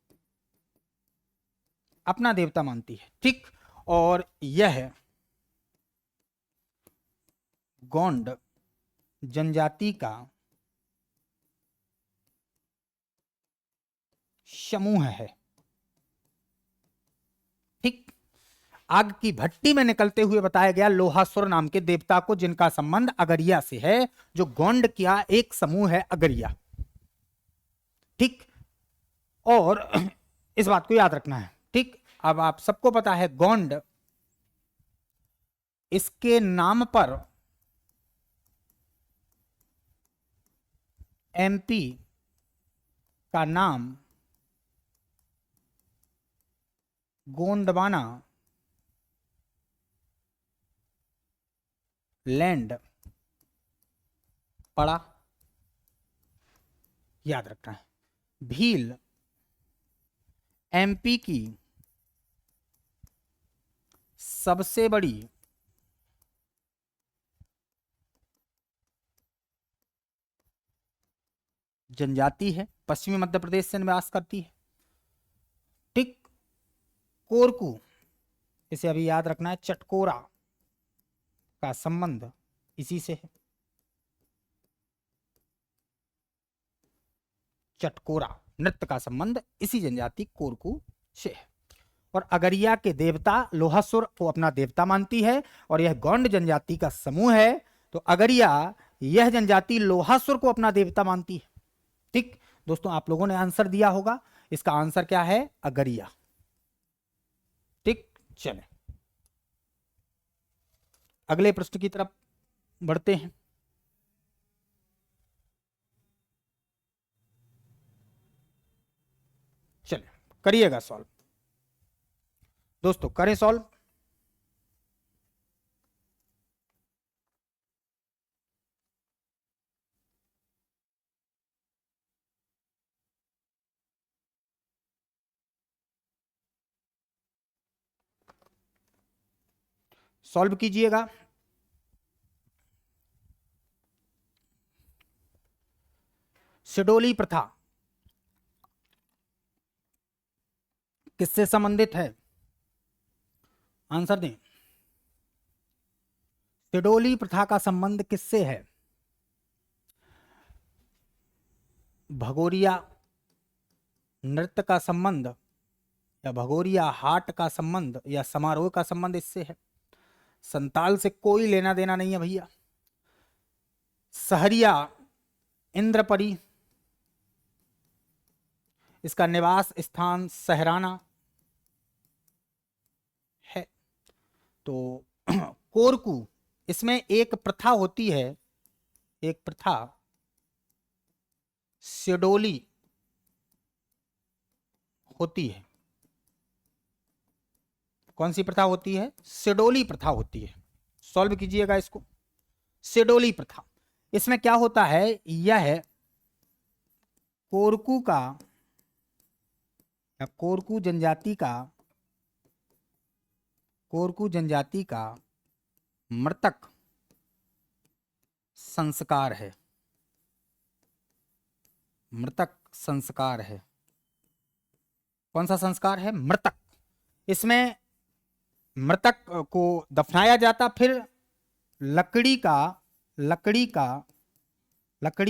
Speaker 1: अपना देवता मानती है। ठीक, और यह गोंड जनजाति का समूह है। ठीक, आग की भट्टी में निकलते हुए बताया गया लोहासुर नाम के देवता को, जिनका संबंध अगरिया से है, जो गोंड का एक समूह है अगरिया। ठीक, और इस बात को याद रखना है। ठीक, अब आप सबको पता है गोंड, इसके नाम पर एमपी का नाम गोंडवाना लैंड पड़ा, याद रखना है। भील एमपी की सबसे बड़ी जनजाति है, पश्चिमी मध्य प्रदेश से निवास करती है। ठीक, कोरकू, इसे अभी याद रखना है, चटकोरा का संबंध इसी से है, चटकोरा नृत्य का संबंध इसी जनजाति कोरकू से है। और अगरिया के देवता लोहासुर को अपना देवता मानती है, और यह गोंड जनजाति का समूह है। तो अगरिया, यह जनजाति लोहासुर को अपना देवता मानती है। ठीक दोस्तों, आप लोगों ने आंसर दिया होगा, इसका आंसर क्या है? अगरिया। ठीक, चले अगले प्रश्न की तरफ बढ़ते हैं। चलिए करिएगा सॉल्व दोस्तों, करें सॉल्व। सॉल्व कीजिएगा। सिडोली प्रथा किससे संबंधित है? आंसर दें। सिडोली प्रथा का संबंध किससे है? भगोरिया नृत्य का संबंध, या भगोरिया हाट का संबंध, या समारोह का संबंध इससे है। संताल से कोई लेना देना नहीं है भैया। सहरिया इंद्रपरी, इसका निवास स्थान सहराना है। तो कोरकू, इसमें एक प्रथा होती है, एक प्रथा सिडोली होती है। कौन सी प्रथा होती है? सिडोली प्रथा होती है। सॉल्व कीजिएगा इसको। सिडोली प्रथा, इसमें क्या होता है? यह कोरकू का या कोरकू जनजाति का मृतक संस्कार है। मृतक संस्कार है। कौन सा संस्कार है? मृतक। इसमें मृतक को दफनाया जाता, फिर लकड़ी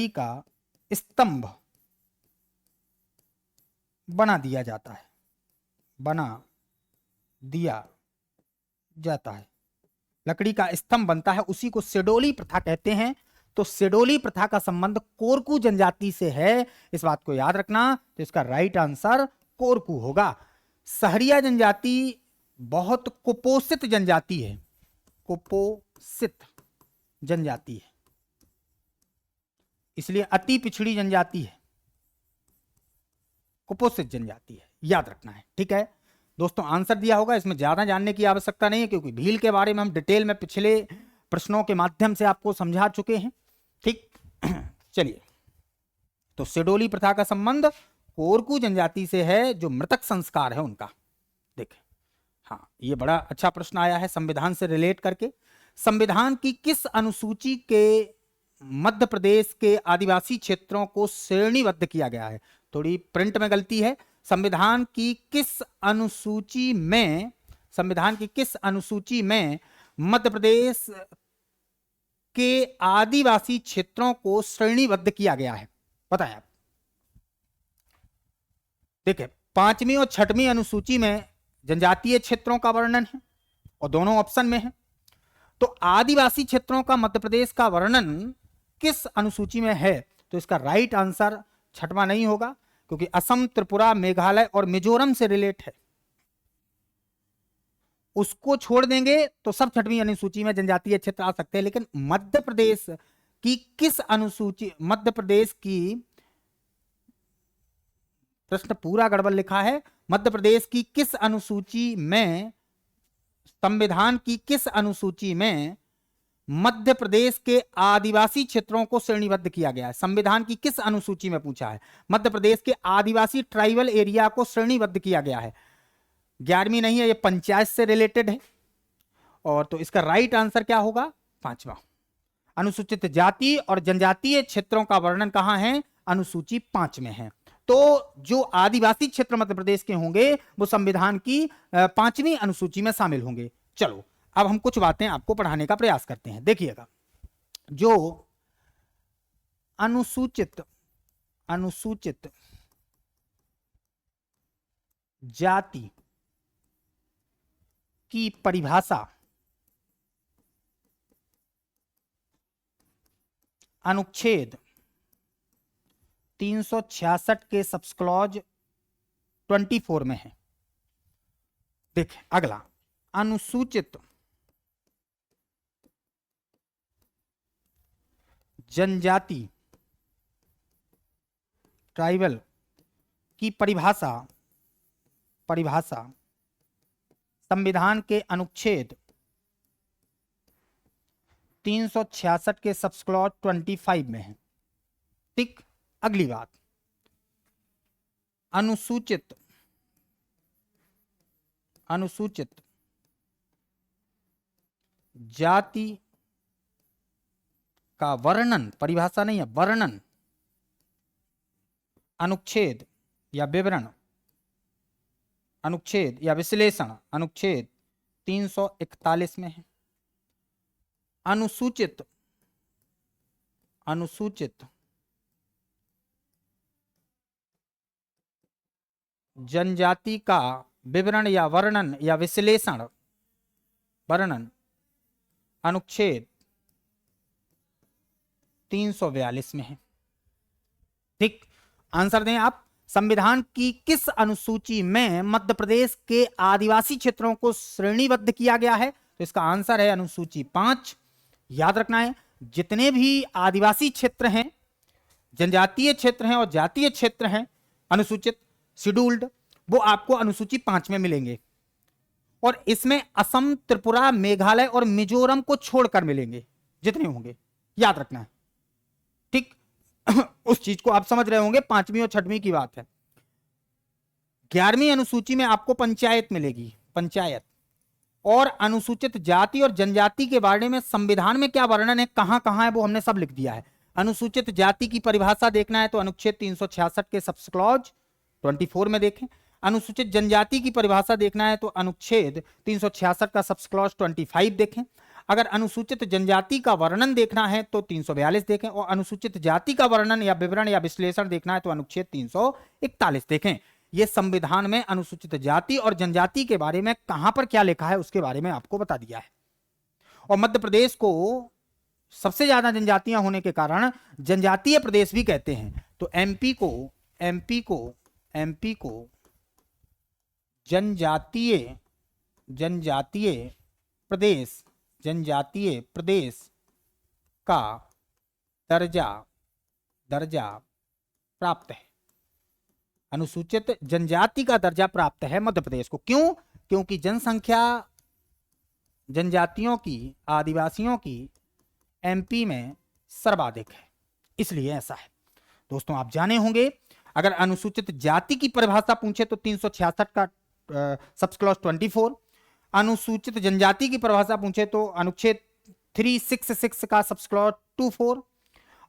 Speaker 1: का स्तंभ बना दिया जाता है। लकड़ी का स्तंभ बनता है, उसी को सिडोली प्रथा कहते हैं। तो सिडोली प्रथा का संबंध कोरकू जनजाति से है, इस बात को याद रखना। तो इसका राइट आंसर कोरकू होगा। सहरिया जनजाति बहुत कुपोषित जनजाति है, कुपोषित जनजाति है, इसलिए अति पिछड़ी जनजाति है, कुपोषित जनजाति है, याद रखना है। ठीक है दोस्तों, आंसर दिया होगा, इसमें ज्यादा जानने की आवश्यकता नहीं है, क्योंकि भील के बारे में हम डिटेल में पिछले प्रश्नों के माध्यम से आपको समझा चुके हैं। ठीक, चलिए, तो सिडोली प्रथा का संबंध कोरकू जनजाति से है, जो मृतक संस्कार है उनका। देखें, हाँ, ये बड़ा अच्छा प्रश्न आया है संविधान से रिलेट करके। संविधान की किस अनुसूची के मध्य प्रदेश के आदिवासी क्षेत्रों को श्रेणीबद्ध किया गया है? थोड़ी प्रिंट में गलती है। संविधान की किस अनुसूची में, संविधान की किस अनुसूची में मध्य प्रदेश के आदिवासी क्षेत्रों को श्रेणीबद्ध किया गया है? बताएं आप। देखिए, 5वीं और 6वीं अनुसूची में जनजातीय क्षेत्रों का वर्णन है और दोनों ऑप्शन में है। तो आदिवासी क्षेत्रों का मध्य प्रदेश का वर्णन किस अनुसूची में है? तो इसका राइट आंसर 6वां नहीं होगा, क्योंकि असम, त्रिपुरा, मेघालय और मिजोरम से रिलेट है। उसको छोड़ देंगे तो सब 6वीं अनुसूची में जनजातीय क्षेत्र आ सकते हैं, लेकिन मध्य प्रदेश की किस अनुसूची, मध्य प्रदेश की, प्रश्न पूरा गड़बड़ लिखा है, मध्य प्रदेश की किस अनुसूची में, संविधान की किस अनुसूची में मध्य प्रदेश के आदिवासी क्षेत्रों को श्रेणीबद्ध किया गया है? संविधान की किस अनुसूची में पूछा है? मध्य प्रदेश के आदिवासी ट्राइबल एरिया को श्रेणीबद्ध किया गया है। 11वीं नहीं है, ये पंचायत से रिलेटेड है। और तो इसका राइट आंसर क्या होगा? 5वां। अनुसूचित जाति और जनजातीय क्षेत्रों का वर्णन कहां है? अनुसूची 5 में है। तो जो आदिवासी क्षेत्र मध्य प्रदेश के होंगे वो संविधान की 5वीं अनुसूची में शामिल होंगे। चलो, अब हम कुछ बातें आपको पढ़ाने का प्रयास करते हैं। देखिएगा, जो अनुसूचित जाति की परिभाषा अनुच्छेद 366 के सब्क्लॉज 24 में है। देखिए अगला, अनुसूचित जनजाति ट्राइबल की परिभाषा संविधान के अनुच्छेद 366 के सब्क्लॉज 25 में है। ठीक, अगली बात, अनुसूचित जाति का वर्णन, परिभाषा नहीं है, वर्णन, अनुच्छेद या विवरण, अनुच्छेद या विश्लेषण अनुच्छेद 341 में है। अनुसूचित जनजाति का विवरण या वर्णन या विश्लेषण, वर्णन अनुच्छेद 342 में है। ठीक, आंसर दें आप। संविधान की किस अनुसूची में मध्य प्रदेश के आदिवासी क्षेत्रों को श्रेणीबद्ध किया गया है? तो इसका आंसर है अनुसूची 5। याद रखना है, जितने भी आदिवासी क्षेत्र हैं, जनजातीय क्षेत्र हैं और जातीय क्षेत्र हैं अनुसूचित, शेड्यूल्ड, वो आपको अनुसूची 5 में मिलेंगे। और इसमें असम, त्रिपुरा, मेघालय और मिजोरम को छोड़कर मिलेंगे, जितने होंगे, याद रखना है। ठीक, उस चीज को आप समझ रहे होंगे, 5वीं और 6वीं की बात है। 11वीं अनुसूची में आपको पंचायत मिलेगी, पंचायत। और अनुसूचित जाति और जनजाति के बारे में संविधान में क्या वर्णन है, कहां कहां है, वो हमने सब लिख दिया है। अनुसूचित जाति की परिभाषा देखना है तो अनुच्छेद 366 के सब्क्लॉज 24 में देखें। अनुसूचित जनजाति की परिभाषा देखना है तो अनुच्छेद 366 का सब्क्लॉज 25 देखें। अगर अनुसूचित जनजाति का वर्णन देखना है तो 342 देखें, और अनुसूचित जाति का वर्णन या विवरण या विश्लेषण देखना है तो अनुच्छेद 341 देखें। यह संविधान में अनुसूचित जाति और जनजाति के बारे में कहां पर क्या लिखा है उसके बारे में आपको बता दिया है। और मध्य प्रदेश को सबसे ज्यादा जनजातियां होने के कारण जनजातीय प्रदेश भी कहते हैं। तो एमपी को जनजातीय जनजातीय प्रदेश का दर्जा प्राप्त है। अनुसूचित जनजाति का दर्जा प्राप्त है मध्य प्रदेश को। क्यों? क्योंकि जनसंख्या जनजातियों की, आदिवासियों की एमपी में सर्वाधिक है, इसलिए ऐसा है। दोस्तों आप जाने होंगे, अगर अनुसूचित जाति की परिभाषा पूछे तो 366 का सब क्लॉज 24, अनुसूचित जनजाति की परिभाषा पूछे तो अनुच्छेद 366 का सब क्लॉज 24,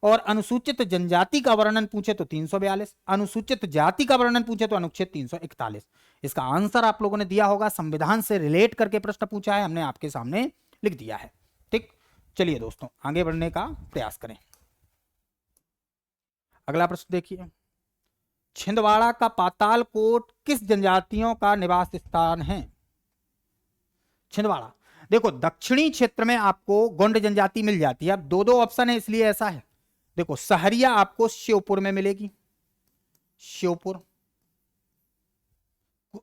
Speaker 1: और अनुसूचित जनजाति का वर्णन पूछे तो 342, अनुसूचित जाति का वर्णन पूछे तो अनुच्छेद 341। इसका आंसर आप लोगों ने दिया होगा, संविधान से रिलेट करके प्रश्न पूछा है, हमने आपके सामने लिख दिया है। ठीक, चलिए दोस्तों आगे बढ़ने का प्रयास करें। अगला प्रश्न देखिए, छिंदवाड़ा का पातालकोट किस जनजातियों का निवास स्थान है? छिंदवाड़ा, देखो दक्षिणी क्षेत्र में आपको गोंड जनजाति मिल जाती है। अब दो दो ऑप्शन है इसलिए ऐसा है। देखो सहरिया आपको श्योपुर में मिलेगी, श्योपुर,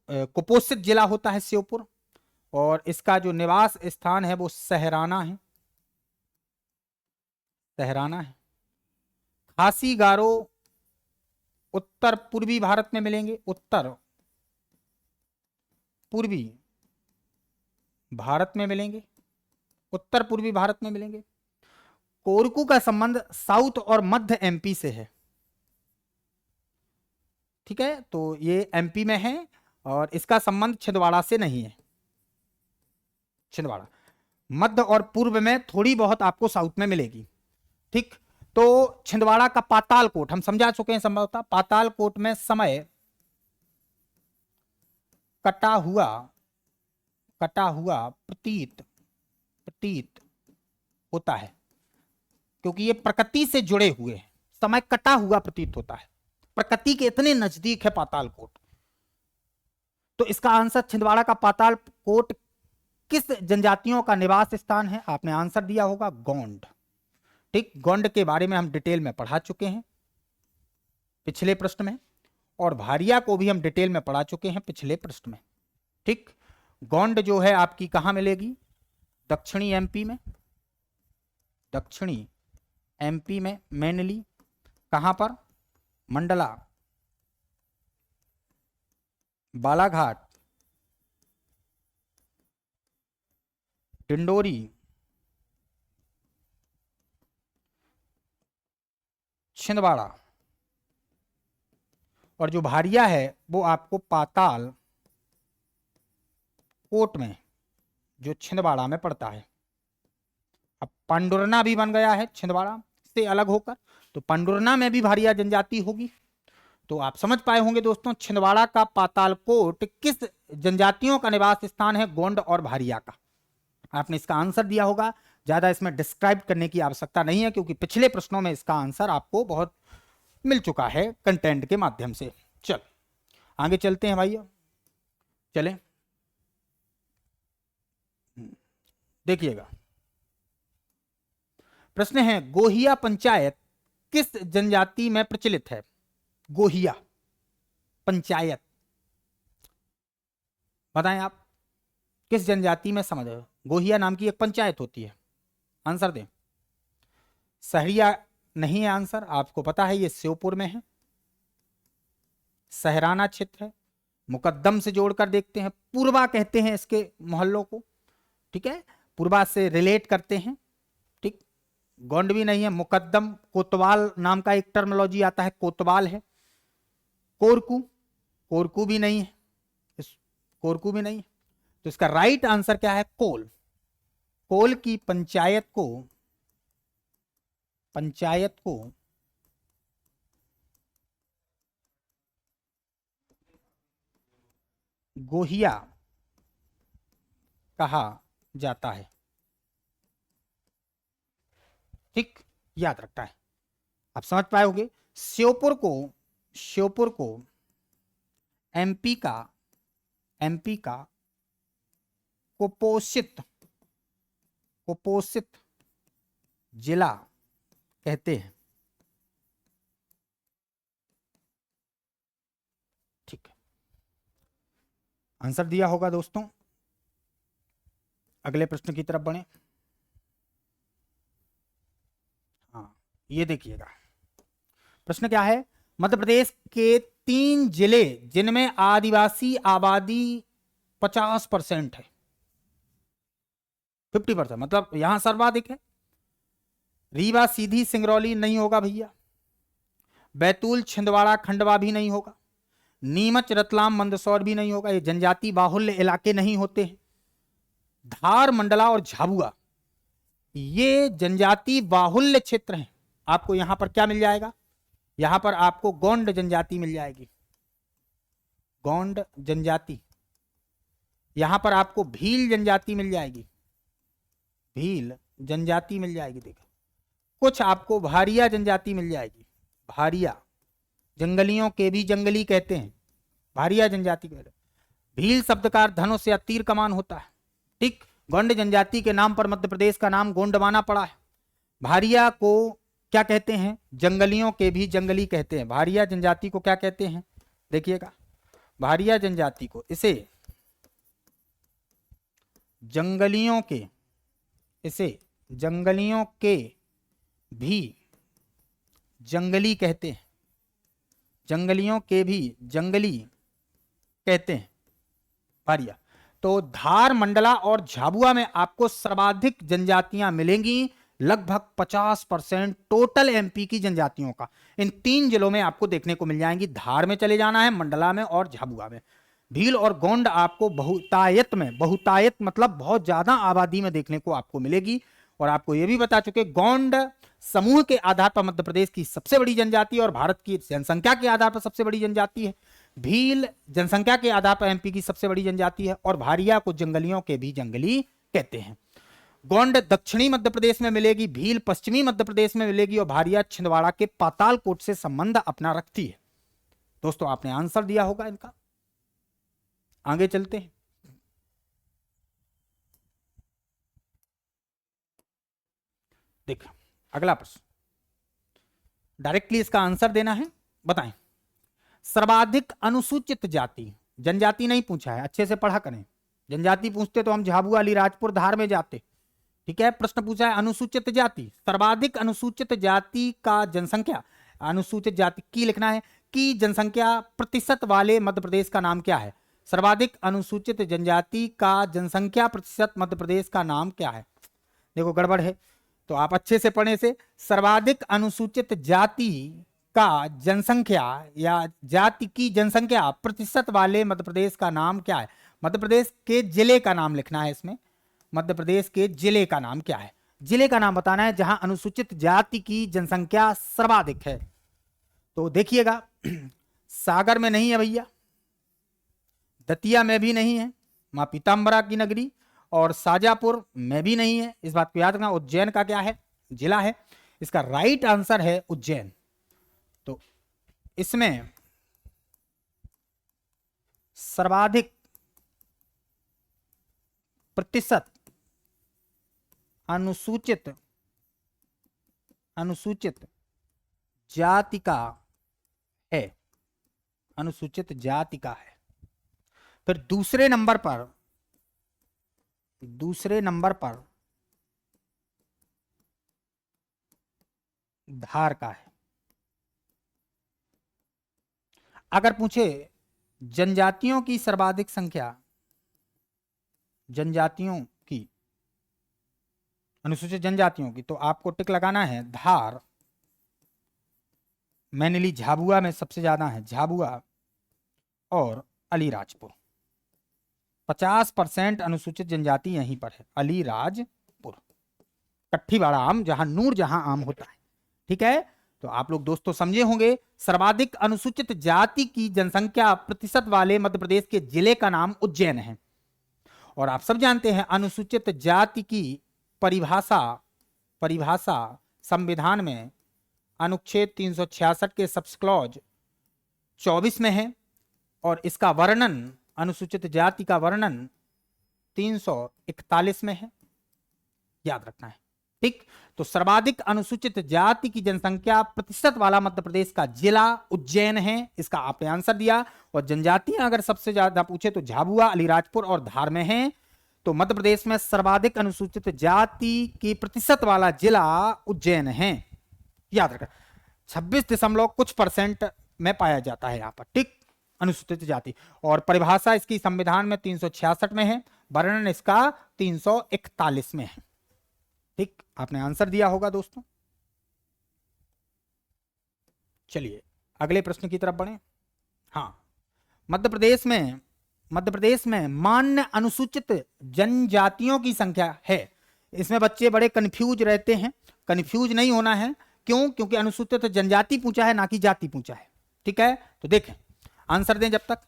Speaker 1: कुपोषित जिला होता है श्योपुर, और इसका जो निवास स्थान है वो सहराना है, सहराना है। खासी गारो उत्तर पूर्वी भारत में मिलेंगे, उत्तर पूर्वी भारत में मिलेंगे, उत्तर पूर्वी भारत में मिलेंगे। कोरकू का संबंध साउथ और मध्य एमपी से है, ठीक है, तो ये एमपी में है और इसका संबंध छिंदवाड़ा से नहीं है। छिंदवाड़ा मध्य और पूर्व में थोड़ी बहुत आपको साउथ में मिलेगी। ठीक, तो छिंदवाड़ा का पातालकोट हम समझा चुके हैं संभवतः। पातालकोट में समय कटा हुआ प्रतीत होता है, क्योंकि ये प्रकृति से जुड़े हुए हैं। समय कटा हुआ प्रतीत होता है, प्रकृति के इतने नजदीक है पातालकोट। तो इसका आंसर छिंदवाड़ा का पातालकोट किस जनजातियों का निवास स्थान है? आपने आंसर दिया होगा गोंड। ठीक, गोंड के बारे में हम डिटेल में पढ़ा चुके हैं पिछले प्रश्न में, और भारिया को भी हम डिटेल में पढ़ा चुके हैं पिछले प्रश्न में। ठीक, गोंड जो है आपकी कहां मिलेगी? दक्षिणी एमपी में, दक्षिणी एमपी में मेनली कहां पर? मंडला, बालाघाट, डिंडोरी, छिंदवाड़ा, और जो भारिया है वो आपको पाताल कोट में, जो छिंदवाड़ा में पड़ता है। अब पांडुरना भी बन गया है छिंदवाड़ा से अलग होकर, तो पांडुरना में भी भारिया जनजाति होगी। तो आप समझ पाए होंगे दोस्तों, छिंदवाड़ा का पातालकोट किस जनजातियों का निवास स्थान है? गोंड और भारिया का। आपने इसका आंसर दिया होगा, ज्यादा इसमें डिस्क्राइब करने की आवश्यकता नहीं है, क्योंकि पिछले प्रश्नों में इसका आंसर आपको बहुत मिल चुका है कंटेंट के माध्यम से। चल आगे चलते हैं भाई, चलें, देखिएगा। प्रश्न है, गोहिया पंचायत किस जनजाति में प्रचलित है? गोहिया पंचायत बताएं आप, किस जनजाति में समझ रहे हो? गोहिया नाम की एक पंचायत होती है, आंसर दें। सहरिया नहीं है आंसर, आपको पता है ये श्योपुर में है। सहराना क्षेत्र है, मुकद्दम से जोड़कर देखते हैं, पूर्वा कहते हैं इसके मोहल्लों को, ठीक है, पूर्वा से रिलेट करते हैं। ठीक, गोंड भी नहीं है, मुकद्दम, कोतवाल नाम का एक टर्मिनोलॉजी आता है, कोतवाल है। कोरकू भी नहीं है, कोरकू भी नहीं है। तो इसका राइट आंसर क्या है? कोल की पंचायत को गोहिया कहा जाता है। ठीक, याद रखता है, आप समझ पाए होंगे। श्योपुर को एमपी का कुपोषित कुपोषित जिला कहते हैं। ठीक है, आंसर दिया होगा दोस्तों। अगले प्रश्न की तरफ बढ़े। हाँ, ये देखिएगा प्रश्न क्या है। मध्य प्रदेश के 3 जिले जिनमें आदिवासी आबादी 50% है, 50%, मतलब यहां सर्वाधिक है। रीवा, सीधी, सिंगरौली नहीं होगा भैया। बैतूल, छिंदवाड़ा, खंडवा भी नहीं होगा। नीमच, रतलाम, मंदसौर भी नहीं होगा, ये जनजाति बाहुल्य इलाके नहीं होते हैं। धार, मंडला और झाबुआ ये जनजाति बाहुल्य क्षेत्र हैं। आपको यहां पर क्या मिल जाएगा, यहां पर आपको गोंड जनजाति मिल जाएगी, गोंड जनजाति। यहां पर आपको भील जनजाति मिल जाएगी, भील जनजाति मिल जाएगी। देखो कुछ आपको भारिया जनजाति मिल जाएगी, भारिया, जंगलियों के भी जंगली कहते हैं, भारिया जनजाति कहते हैं। भील शब्द का अर्थ धनुष या तीर कमान होता है। ठीक, गोंड जनजाति के नाम पर मध्य प्रदेश का नाम गोंडवाना पड़ा है। भारिया को क्या कहते हैं, जंगलियों के भी जंगली कहते हैं। भारिया जनजाति को क्या कहते हैं, देखिएगा, भारिया जनजाति को इसे जंगलियों के, इसे जंगलियों के भी जंगली कहते हैं, जंगलियों के भी जंगली कहते हैं, भारिया। तो धार, मंडला और झाबुआ में आपको सर्वाधिक जनजातियां मिलेंगी, लगभग 50% टोटल एमपी की जनजातियों का इन 3 जिलों में आपको देखने को मिल जाएंगी। धार में चले जाना है, मंडला में और झाबुआ में। भील और गोंड आपको बहुतायत में, बहुतायत मतलब बहुत ज्यादा आबादी में देखने को आपको मिलेगी। और आपको यह भी बता चुके, गोंड समूह के आधार पर मध्य प्रदेश की सबसे बड़ी जनजाति और भारत की जनसंख्या के आधार पर सबसे बड़ी जनजाति है। भील जनसंख्या के आधार पर एमपी की सबसे बड़ी जनजाति है। और भारिया को जंगलियों के भी जंगली कहते हैं। गोंड दक्षिणी मध्य प्रदेश में मिलेगी, भील पश्चिमी मध्य प्रदेश में मिलेगी और भारिया छिंदवाड़ा के पातालकोट से संबंध अपना रखती है। दोस्तों आपने आंसर दिया होगा इनका। आगे चलते हैं। देखिए अगला प्रश्न, डायरेक्टली इसका आंसर देना है। बताएं, सर्वाधिक अनुसूचित जाति, जनजाति नहीं पूछा है, अच्छे से पढ़ा करें। जनजाति पूछते तो हम झाबुआ, अलीराजपुर, धार में जाते। ठीक है, प्रश्न पूछा है अनुसूचित जाति, सर्वाधिक अनुसूचित जाति का जनसंख्या, अनुसूचित जाति की लिखना है, की जनसंख्या प्रतिशत वाले मध्य प्रदेश का नाम क्या है। सर्वाधिक अनुसूचित जनजाति का जनसंख्या प्रतिशत मध्य प्रदेश का नाम क्या है। देखो गड़बड़ है, तो आप अच्छे से पढ़ने से, सर्वाधिक अनुसूचित जाति का जनसंख्या या जाति की जनसंख्या प्रतिशत वाले मध्य प्रदेश का नाम क्या है। मध्य प्रदेश के जिले का नाम लिखना है इसमें, मध्य प्रदेश के जिले का नाम क्या है, जिले का नाम बताना है जहां अनुसूचित जाति की जनसंख्या सर्वाधिक है। तो देखिएगा, सागर में नहीं है भैया, दतिया में भी नहीं है, मां पीताम्बरा की नगरी, और शाजापुर में भी नहीं है। इस बात को याद रखना। उज्जैन का क्या है, जिला है। इसका राइट आंसर है उज्जैन। तो इसमें सर्वाधिक प्रतिशत अनुसूचित जाति का है, अनुसूचित जाति का है। फिर दूसरे नंबर पर धार का है। अगर पूछे जनजातियों की सर्वाधिक संख्या, जनजातियों की, अनुसूचित जनजातियों की, तो आपको टिक लगाना है धार, मैंने ली झाबुआ में सबसे ज्यादा है, झाबुआ और अलीराजपुर। 50% अनुसूचित जनजाति यहीं पर है, अलीराजपुर, कट्ठीवाड़ा आम, जहां नूर जहां आम होता है। ठीक है, तो आप लोग दोस्तों समझे होंगे, सर्वाधिक अनुसूचित जाति की जनसंख्या प्रतिशत वाले मध्य प्रदेश के जिले का नाम उज्जैन है। और आप सब जानते हैं अनुसूचित जाति की परिभाषा संविधान में अनुच्छेद 366 के सब्स क्लॉज 24 में है, और इसका वर्णन, अनुसूचित जाति का वर्णन 341 में है। याद रखना है। ठीक, तो सर्वाधिक अनुसूचित जाति की जनसंख्या प्रतिशत वाला मध्य प्रदेश का जिला उज्जैन है, इसका आपने आंसर दिया। और जनजातियां अगर सबसे ज्यादा पूछे तो झाबुआ, अलीराजपुर और धार में है। तो मध्य प्रदेश में सर्वाधिक अनुसूचित जाति की प्रतिशत वाला जिला उज्जैन है, याद रखना। 26 दशमलव कुछ परसेंट में पाया जाता है यहां पर। ठीक, अनुसूचित जाति। और परिभाषा इसकी संविधान में 366 में है, वर्णन इसका 341 में है। ठीक, आपने आंसर दिया होगा दोस्तों। चलिए अगले प्रश्न की तरफ बढ़े। हाँ, मध्य प्रदेश में मान्य अनुसूचित जनजातियों की संख्या है। इसमें बच्चे बड़े कंफ्यूज रहते हैं, कंफ्यूज नहीं होना है। क्यों? क्योंकि अनुसूचित जनजाति पूछा है, ना कि जाति पूछा है। ठीक है, तो देखें आंसर दें जब तक।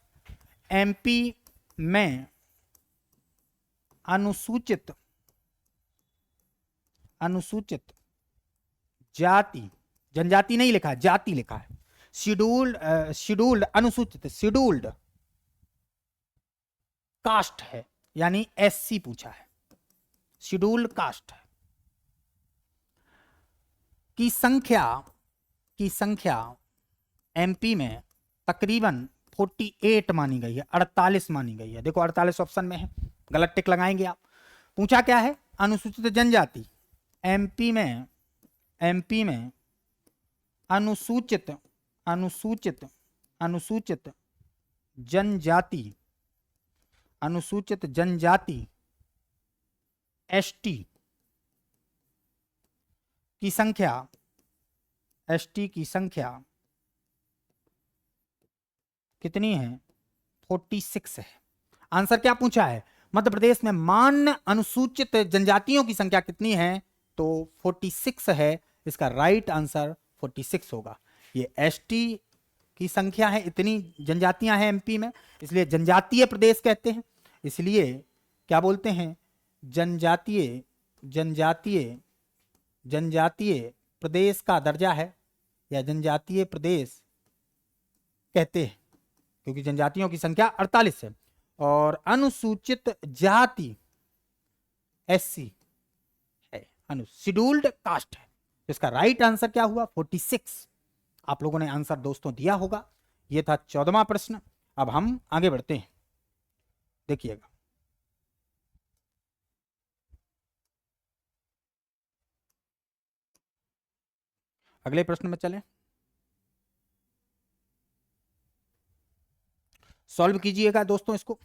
Speaker 1: एमपी में अनुसूचित जाति, जनजाति नहीं लिखा है, जाति लिखा है। शेड्यूल्ड अनुसूचित, शेड्यूल्ड कास्ट है, यानी एससी पूछा है, शेड्यूल्ड कास्ट है की संख्या एमपी में तकरीबन 48 मानी गई है, 48 मानी गई है। देखो 48 ऑप्शन में है, गलत टिक लगाएंगे आप। पूछा क्या है? अनुसूचित जनजाति। एमपी में अनुसूचित जनजाति एसटी की संख्या कितनी है? 46 है। आंसर क्या पूछा है? मध्य प्रदेश में मान्य अनुसूचित जनजातियों की संख्या कितनी है? तो 46 है। इसका राइट आंसर 46 होगा। ये एसटी की संख्या है, इतनी जनजातियां हैं एमपी में, इसलिए जनजातीय प्रदेश कहते हैं। इसलिए क्या बोलते हैं? जनजातीय प्रदेश का दर्जा है, या जनजातीय प्रदेश कहते हैं, क्योंकि जनजातियों की संख्या 48 है। और अनुसूचित जाति एससी है, शेड्यूल्ड कास्ट है। इसका राइट आंसर क्या हुआ? 46। आप लोगों ने आंसर दोस्तों दिया होगा। यह था 14वां प्रश्न। अब हम आगे बढ़ते हैं, देखिएगा। अगले प्रश्न में चलें, सॉल्व कीजिएगा दोस्तों इसको।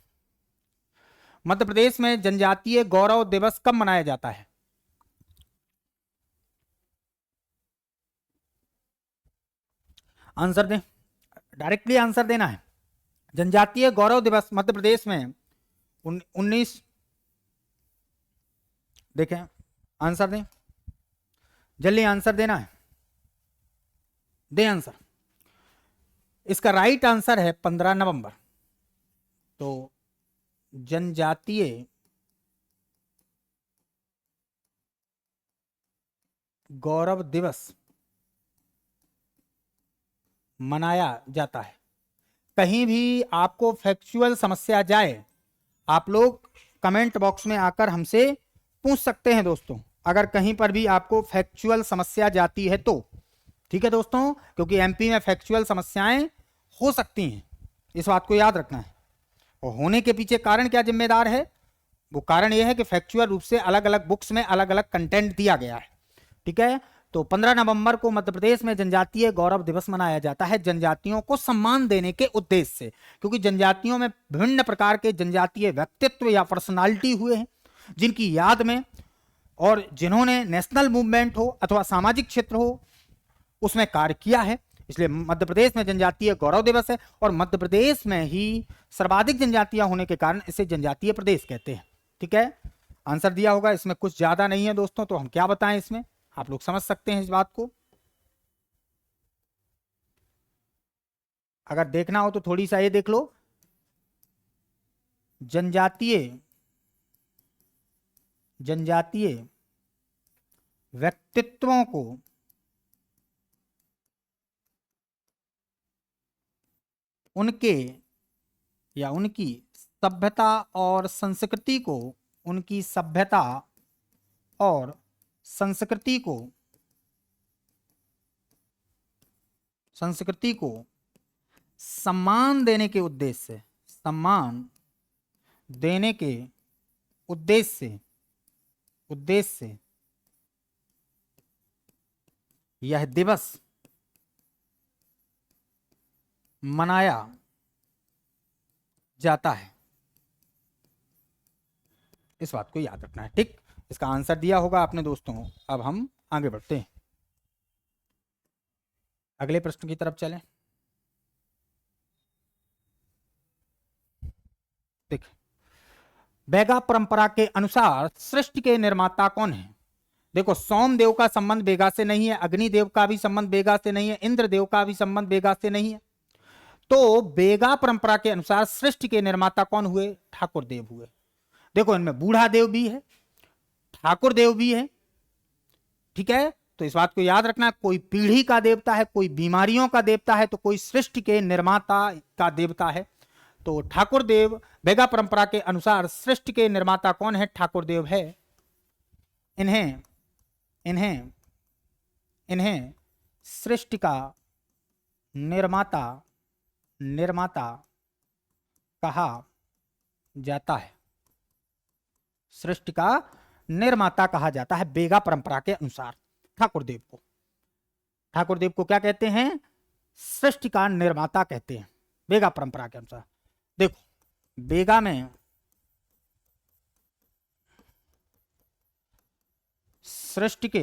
Speaker 1: मध्य प्रदेश में जनजातीय गौरव दिवस कब मनाया जाता है? आंसर दें, डायरेक्टली आंसर देना है। जनजातीय गौरव दिवस मध्य प्रदेश में 19, देखें आंसर दें, जल्दी आंसर देना है, दे आंसर। इसका राइट आंसर है 15 नवंबर। तो जनजातीय गौरव दिवस मनाया जाता है। कहीं भी आपको फैक्चुअल समस्या जाए, आप लोग कमेंट बॉक्स में आकर हमसे पूछ सकते हैं दोस्तों, अगर कहीं पर भी आपको फैक्चुअल समस्या जाती है तो। ठीक है दोस्तों, क्योंकि एमपी में फैक्चुअल समस्याएं हो सकती हैं, इस बात को याद रखना है। और होने के पीछे कारण क्या जिम्मेदार है? वो कारण यह है कि फैक्चुअल रूप से अलग अलग बुक्स में अलग अलग कंटेंट दिया गया है। ठीक है, तो 15 नवंबर को मध्य प्रदेश में जनजातीय गौरव दिवस मनाया जाता है, जनजातियों को सम्मान देने के उद्देश्य से। क्योंकि जनजातियों में विभिन्न प्रकार के जनजातीय व्यक्तित्व या पर्सनालिटी हुए हैं, जिनकी याद में और जिन्होंने नेशनल मूवमेंट हो अथवा सामाजिक क्षेत्र हो उसमें कार्य किया है। इसलिए मध्य प्रदेश में जनजातीय गौरव दिवस है, और मध्य प्रदेश में ही सर्वाधिक जनजातियां होने के कारण इसे जनजातीय प्रदेश कहते हैं। ठीक है, आंसर दिया होगा। इसमें कुछ ज्यादा नहीं है दोस्तों, तो हम क्या बताएं इसमें, आप लोग समझ सकते हैं इस बात को। अगर देखना हो तो थोड़ी सा ये देख लो, जनजातीय व्यक्तित्वों को उनके या उनकी सभ्यता और संस्कृति को, उनकी सभ्यता और संस्कृति को सम्मान देने के उद्देश्य से यह दिवस मनाया जाता है। इस बात को याद रखना है। ठीक, इसका आंसर दिया होगा आपने दोस्तों। अब हम आगे बढ़ते हैं, अगले प्रश्न की तरफ चलें। देख, बैगा परंपरा के अनुसार सृष्टि के निर्माता कौन है? देखो, सोमदेव का संबंध बेगा से नहीं है, अग्निदेव का भी संबंध बेगा से नहीं है, इंद्रदेव का भी संबंध बेगा से नहीं है। तो बेगा परंपरा के अनुसार सृष्टि के निर्माता कौन हुए? ठाकुर देव हुए। देखो, इनमें बूढ़ा देव भी है, ठाकुर देव भी है। ठीक है, तो इस बात को याद रखना, कोई पीढ़ी का देवता है, कोई बीमारियों का देवता है, तो कोई सृष्टि के निर्माता का देवता है। तो ठाकुर देव, बेगा परंपरा के अनुसार सृष्टि के निर्माता कौन है? ठाकुर देव है। इन्हें इन्हें इन्हें सृष्टि का निर्माता कहा जाता है। सृष्टि का निर्माता कहा जाता है बेगा परंपरा के अनुसार ठाकुर देव को क्या कहते हैं? सृष्टि का निर्माता कहते हैं बेगा परंपरा के अनुसार। देखो, बेगा में सृष्टि के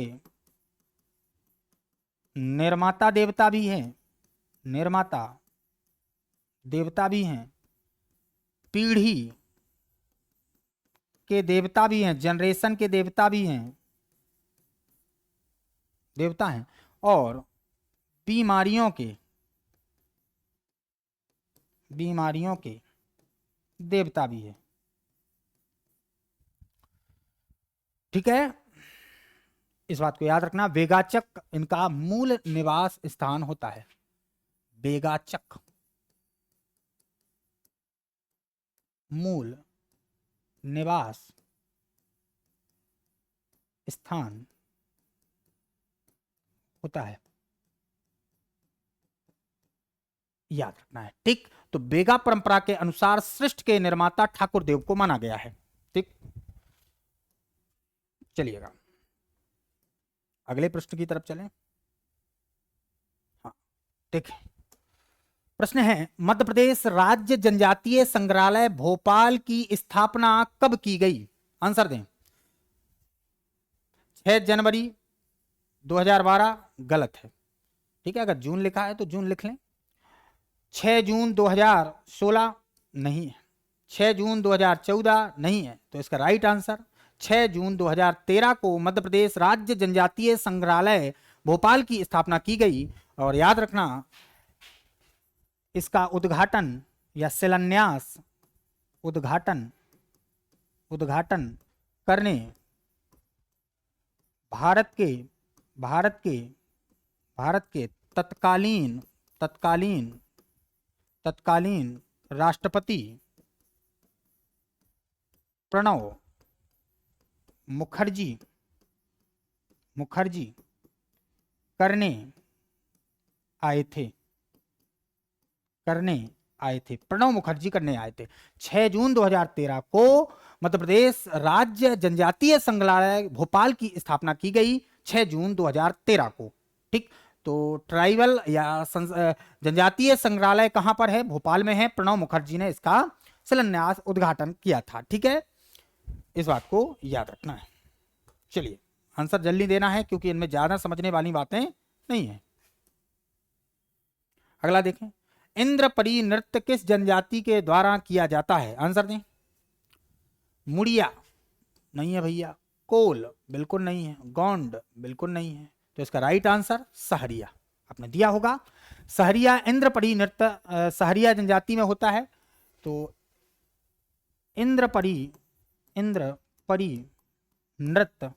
Speaker 1: निर्माता देवता भी हैं, पीढ़ी के देवता भी हैं, जनरेशन के देवता हैं, और बीमारियों के देवता भी है। ठीक है, इस बात को याद रखना। वेगाचक इनका मूल निवास स्थान होता है। वेगाचक मूल निवास स्थान होता है, याद रखना है। ठीक, तो बेगा परंपरा के अनुसार सृष्टि के निर्माता ठाकुर देव को माना गया है। ठीक, चलिएगा अगले प्रश्न की तरफ चलें। हाँ, ठीक है, प्रश्न है, मध्य प्रदेश राज्य जनजातीय संग्रहालय भोपाल की स्थापना कब की गई? आंसर दें। 6 जनवरी 2012 गलत है। ठीक है, अगर जून लिखा है तो जून लिख लें। 6 जून 2016 नहीं है। 6 जून 2014 नहीं है। तो इसका राइट आंसर 6 जून 2013 को मध्य प्रदेश राज्य जनजातीय संग्रहालय भोपाल की स्थापना की गई। और याद रखना, इसका उद्घाटन या शिलान्यास उद्घाटन करने भारत के तत्कालीन राष्ट्रपति प्रणब मुखर्जी करने आए थे। प्रणब मुखर्जी करने आए थे। 6 जून 2013 को मध्य प्रदेश राज्य जनजातीय संग्रहालय भोपाल की स्थापना की गई, 6 जून 2013 को। ठीक, तो ट्राइबल या जनजातीय संग्रहालय कहां पर है? भोपाल में है। प्रणब मुखर्जी ने इसका शिलान्यास उद्घाटन किया था। ठीक है, इस बात को याद रखना है। चलिए, आंसर जल्दी देना है क्योंकि इनमें ज्यादा समझने वाली बातें नहीं है। अगला देखें, इंद्रपरी नृत्य किस जनजाति के द्वारा किया जाता है? आंसर दें। मुड़िया नहीं है भैया, कोल बिल्कुल नहीं है, गोंड बिल्कुल नहीं है। तो इसका राइट आंसर सहरिया, आपने दिया होगा। सहरिया इंद्रपरी नृत्य सहरिया जनजाति में होता है। तो इंद्रपरी नृत्य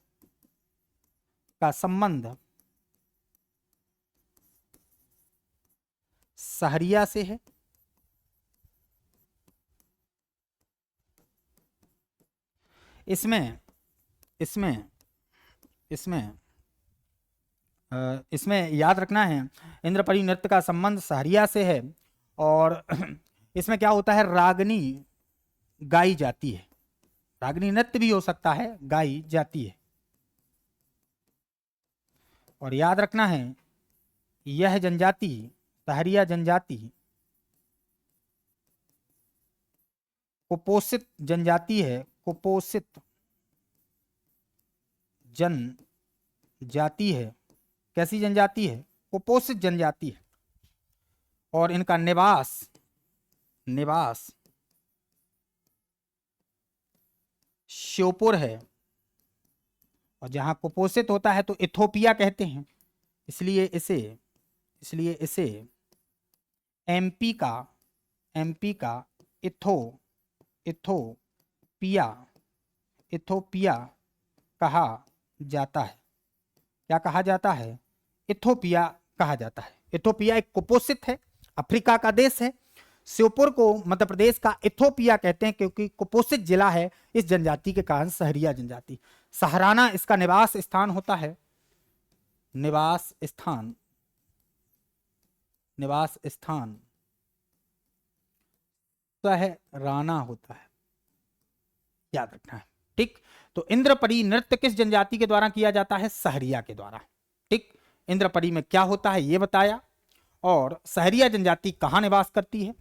Speaker 1: का संबंध सहरिया से है। इसमें इसमें इसमें याद रखना है इंद्रपरी नृत्य का संबंध सहरिया से है, और इसमें क्या होता है, रागनी गाई जाती है, रागनी नृत्य भी हो सकता है, गाई जाती है। और याद रखना है यह जनजाति, सहरिया जनजाति कुपोषित जनजाति है, कुपोषित जनजाति है। कैसी जनजाति है? कुपोषित जनजाति है। और इनका निवास श्योपुर है, और जहां कुपोषित होता है तो इथोपिया कहते हैं, इसलिए इसे एमपी का इथोपिया कहा जाता है। क्या कहा जाता है? इथोपिया कहा जाता है। इथोपिया एक कुपोषित है, अफ्रीका का देश है। श्योपुर को मध्य प्रदेश का इथोपिया कहते हैं क्योंकि कुपोषित जिला है इस जनजाति के कारण, सहरिया जनजाति। सहाराना इसका निवास स्थान होता है, निवास स्थान सहराना होता है, याद रखना है। ठीक, तो इंद्रपरी नृत्य किस जनजाति के द्वारा किया जाता है? सहरिया के द्वारा। ठीक, इंद्रपरी में क्या होता है ये बताया, और सहरिया जनजाति कहां निवास करती है,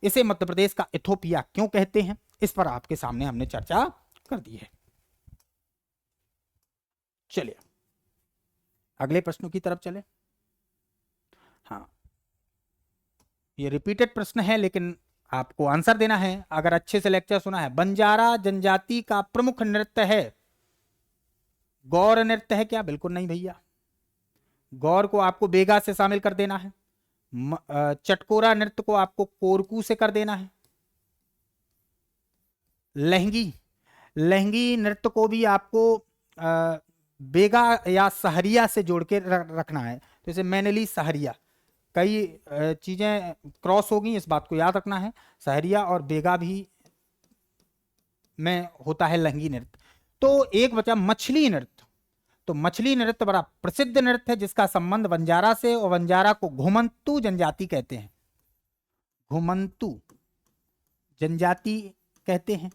Speaker 1: इसे मध्य प्रदेश का इथोपिया क्यों कहते हैं, इस पर आपके सामने हमने चर्चा कर दी है। चलिए अगले प्रश्नों की तरफ चले। हाँ, ये रिपीटेड प्रश्न है लेकिन आपको आंसर देना है अगर अच्छे से लेक्चर सुना है। बंजारा जनजाति का प्रमुख नृत्य है गौर नृत्य है क्या? बिल्कुल नहीं भैया, गौर को आपको बेगा से शामिल कर देना है। चटकोरा नृत्य को आपको कोरकू से कर देना है। लहंगी नृत्य को भी आपको बेगा या सहरिया से जोड़ के रखना है, तो इसे मैनली सहरिया, कई चीजें क्रॉस होगी, इस बात को याद रखना है। सहरिया और बेगा भी में होता है लहंगी नृत्य। तो एक बचा मछली नृत्य। तो मछली नृत्य बड़ा प्रसिद्ध नृत्य है जिसका संबंध बंजारा से, और बंजारा को घुमंतू जनजाति कहते हैं, घुमंतू जनजाति कहते हैं।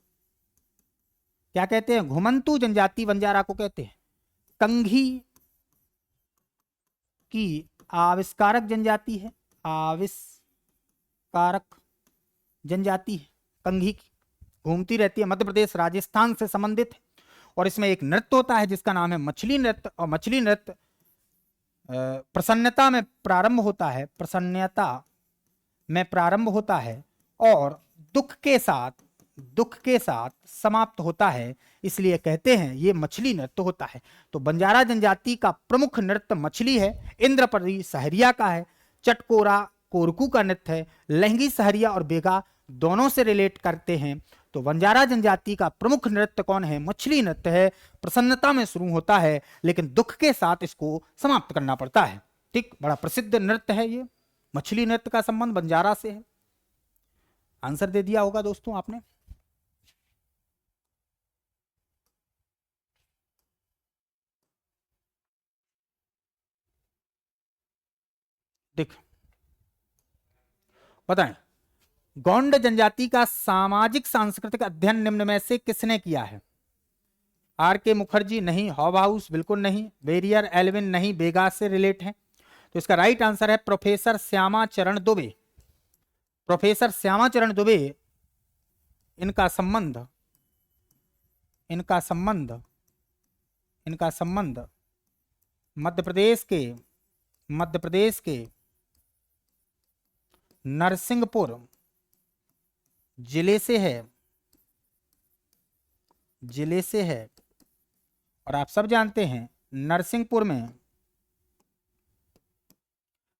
Speaker 1: क्या कहते हैं? घुमंतू जनजाति बंजारा को कहते हैं। कंघी की आविष्कारक जनजाति है, आविष्कारक जनजाति है कंघी की, घूमती रहती है, मध्य प्रदेश राजस्थान से संबंधित है। और इसमें एक नृत्य होता है जिसका नाम है मछली नृत्य, और मछली नृत्य प्रसन्नता में प्रारंभ होता है और दुख के साथ समाप्त होता है, इसलिए कहते हैं ये मछली नृत्य होता है। तो बंजारा जनजाति का प्रमुख नृत्य मछली है, इंद्रपरी सहरिया का है, चटकोरा कोरकू का नृत्य है, लहंगी सहरिया और बेगा दोनों से रिलेट करते हैं। तो बंजारा जनजाति का प्रमुख नृत्य कौन है? मछली नृत्य है। प्रसन्नता में शुरू होता है लेकिन दुख के साथ इसको समाप्त करना पड़ता है। ठीक, बड़ा प्रसिद्ध नृत्य है ये। मछली नृत्य का संबंध बंजारा से है। आंसर दे दिया होगा दोस्तों आपने। देख बताएं, गोंड जनजाति का सामाजिक सांस्कृतिक अध्ययन निम्न में से किसने किया है? आर के मुखर्जी नहीं, हॉबहाउस बिल्कुल नहीं, बेरियर एल्विन नहीं, बेगा से रिलेट है। तो इसका राइट आंसर है प्रोफेसर श्यामा चरण दुबे। प्रोफेसर श्यामा चरण दुबे, इनका संबंध मध्य प्रदेश के नरसिंहपुर जिले से है। और आप सब जानते हैं नरसिंहपुर में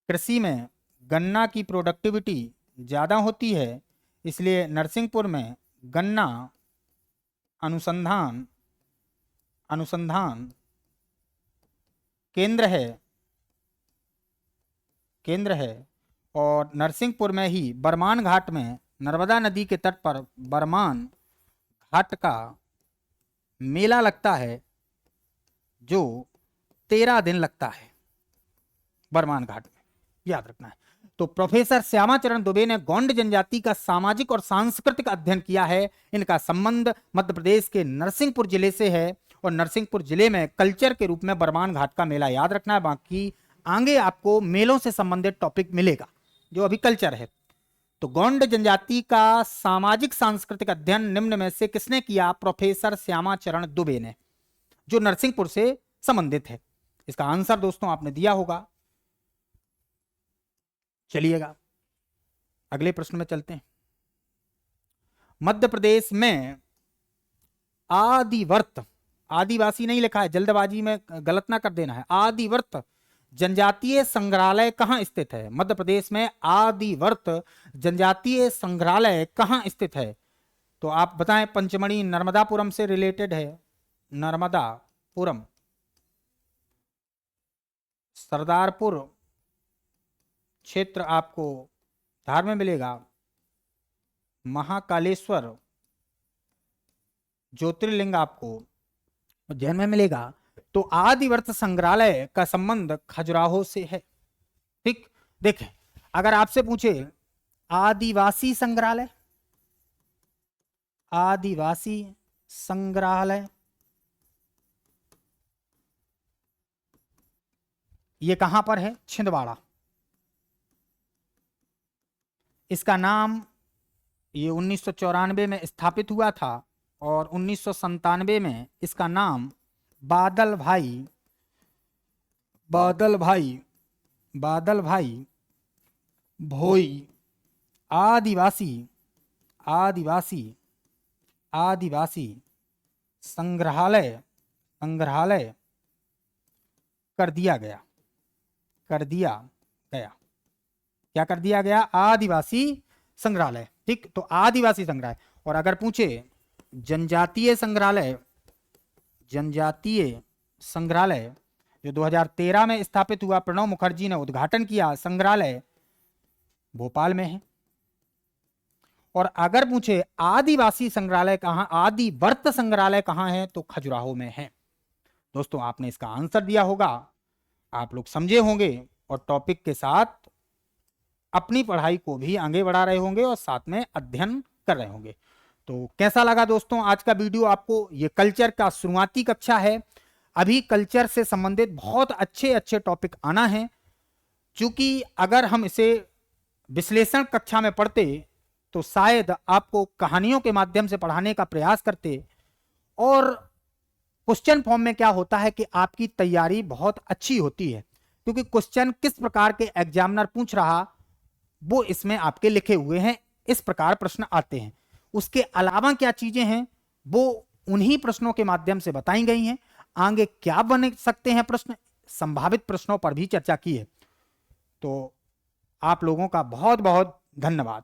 Speaker 1: कृषि में गन्ना की प्रोडक्टिविटी ज्यादा होती है, इसलिए नरसिंहपुर में गन्ना अनुसंधान केंद्र है। और नरसिंहपुर में ही बरमान घाट में, नर्मदा नदी के तट पर बरमान घाट का मेला लगता है जो 13 दिन लगता है बरमान घाट में, याद रखना है। तो प्रोफेसर श्यामाचरण दुबे ने गोंड जनजाति का सामाजिक और सांस्कृतिक अध्ययन किया है। इनका संबंध मध्य प्रदेश के नरसिंहपुर जिले से है और नरसिंहपुर जिले में कल्चर के रूप में बरमान घाट का मेला याद रखना है। बाकी आगे आपको मेलों से संबंधित टॉपिक मिलेगा, जो अभी कल्चर है। तो गोंड जनजाति का सामाजिक सांस्कृतिक अध्ययन निम्न में से किसने किया? प्रोफेसर श्यामाचरण दुबे ने, जो नरसिंहपुर से संबंधित है। इसका आंसर दोस्तों आपने दिया होगा। चलिएगा अगले प्रश्न में चलते हैं। मध्य प्रदेश में आदिवर्त, आदिवासी नहीं लिखा है, जल्दबाजी में गलत ना कर देना है, आदिवर्त जनजातीय संग्रहालय कहां स्थित है? मध्य प्रदेश में आदिवर्त जनजातीय संग्रहालय कहां स्थित है? तो आप बताएं। पंचमढ़ी नर्मदापुरम से रिलेटेड है, नर्मदापुरम, सरदारपुर क्षेत्र आपको धार में मिलेगा, महाकालेश्वर ज्योतिर्लिंग आपको उज्जैन में मिलेगा। तो आदिवर्त संग्रहालय का संबंध खजुराहो से है। ठीक, देखें अगर आपसे पूछे आदिवासी संग्रहालय, आदिवासी संग्रहालय ये कहां पर है? छिंदवाड़ा। इसका नाम ये 1994 में स्थापित हुआ था और 1997 में इसका नाम बादल भाई भोई आदिवासी संग्रहालय कर दिया गया। क्या कर दिया गया? आदिवासी संग्रहालय। ठीक, तो आदिवासी संग्रहालय। और अगर पूछे जनजातीय संग्रहालय जो 2013 में स्थापित हुआ, प्रणब मुखर्जी ने उद्घाटन किया, संग्रहालय भोपाल में है। और अगर पूछे आदिवासी संग्रहालय कहां, आदिवर्त संग्रहालय कहां है, तो खजुराहो में है। दोस्तों आपने इसका आंसर दिया होगा, आप लोग समझे होंगे और टॉपिक के साथ अपनी पढ़ाई को भी आगे बढ़ा रहे होंगे और साथ में अध्ययन कर रहे होंगे। तो कैसा लगा दोस्तों आज का वीडियो आपको? ये कल्चर का शुरुआती कक्षा है। अभी कल्चर से संबंधित बहुत अच्छे टॉपिक आना है। क्योंकि अगर हम इसे विश्लेषण कक्षा में पढ़ते तो शायद आपको कहानियों के माध्यम से पढ़ाने का प्रयास करते, और क्वेश्चन फॉर्म में क्या होता है कि आपकी तैयारी बहुत अच्छी होती है, क्योंकि क्वेश्चन किस प्रकार के एग्जामिनर पूछ रहा वो इसमें आपके लिखे हुए हैं, इस प्रकार प्रश्न आते हैं। उसके अलावा क्या चीजें हैं वो उन्हीं प्रश्नों के माध्यम से बताई गई हैं। आगे क्या बन सकते हैं प्रश्न, संभावित प्रश्नों पर भी चर्चा की है। तो आप लोगों का बहुत बहुत धन्यवाद।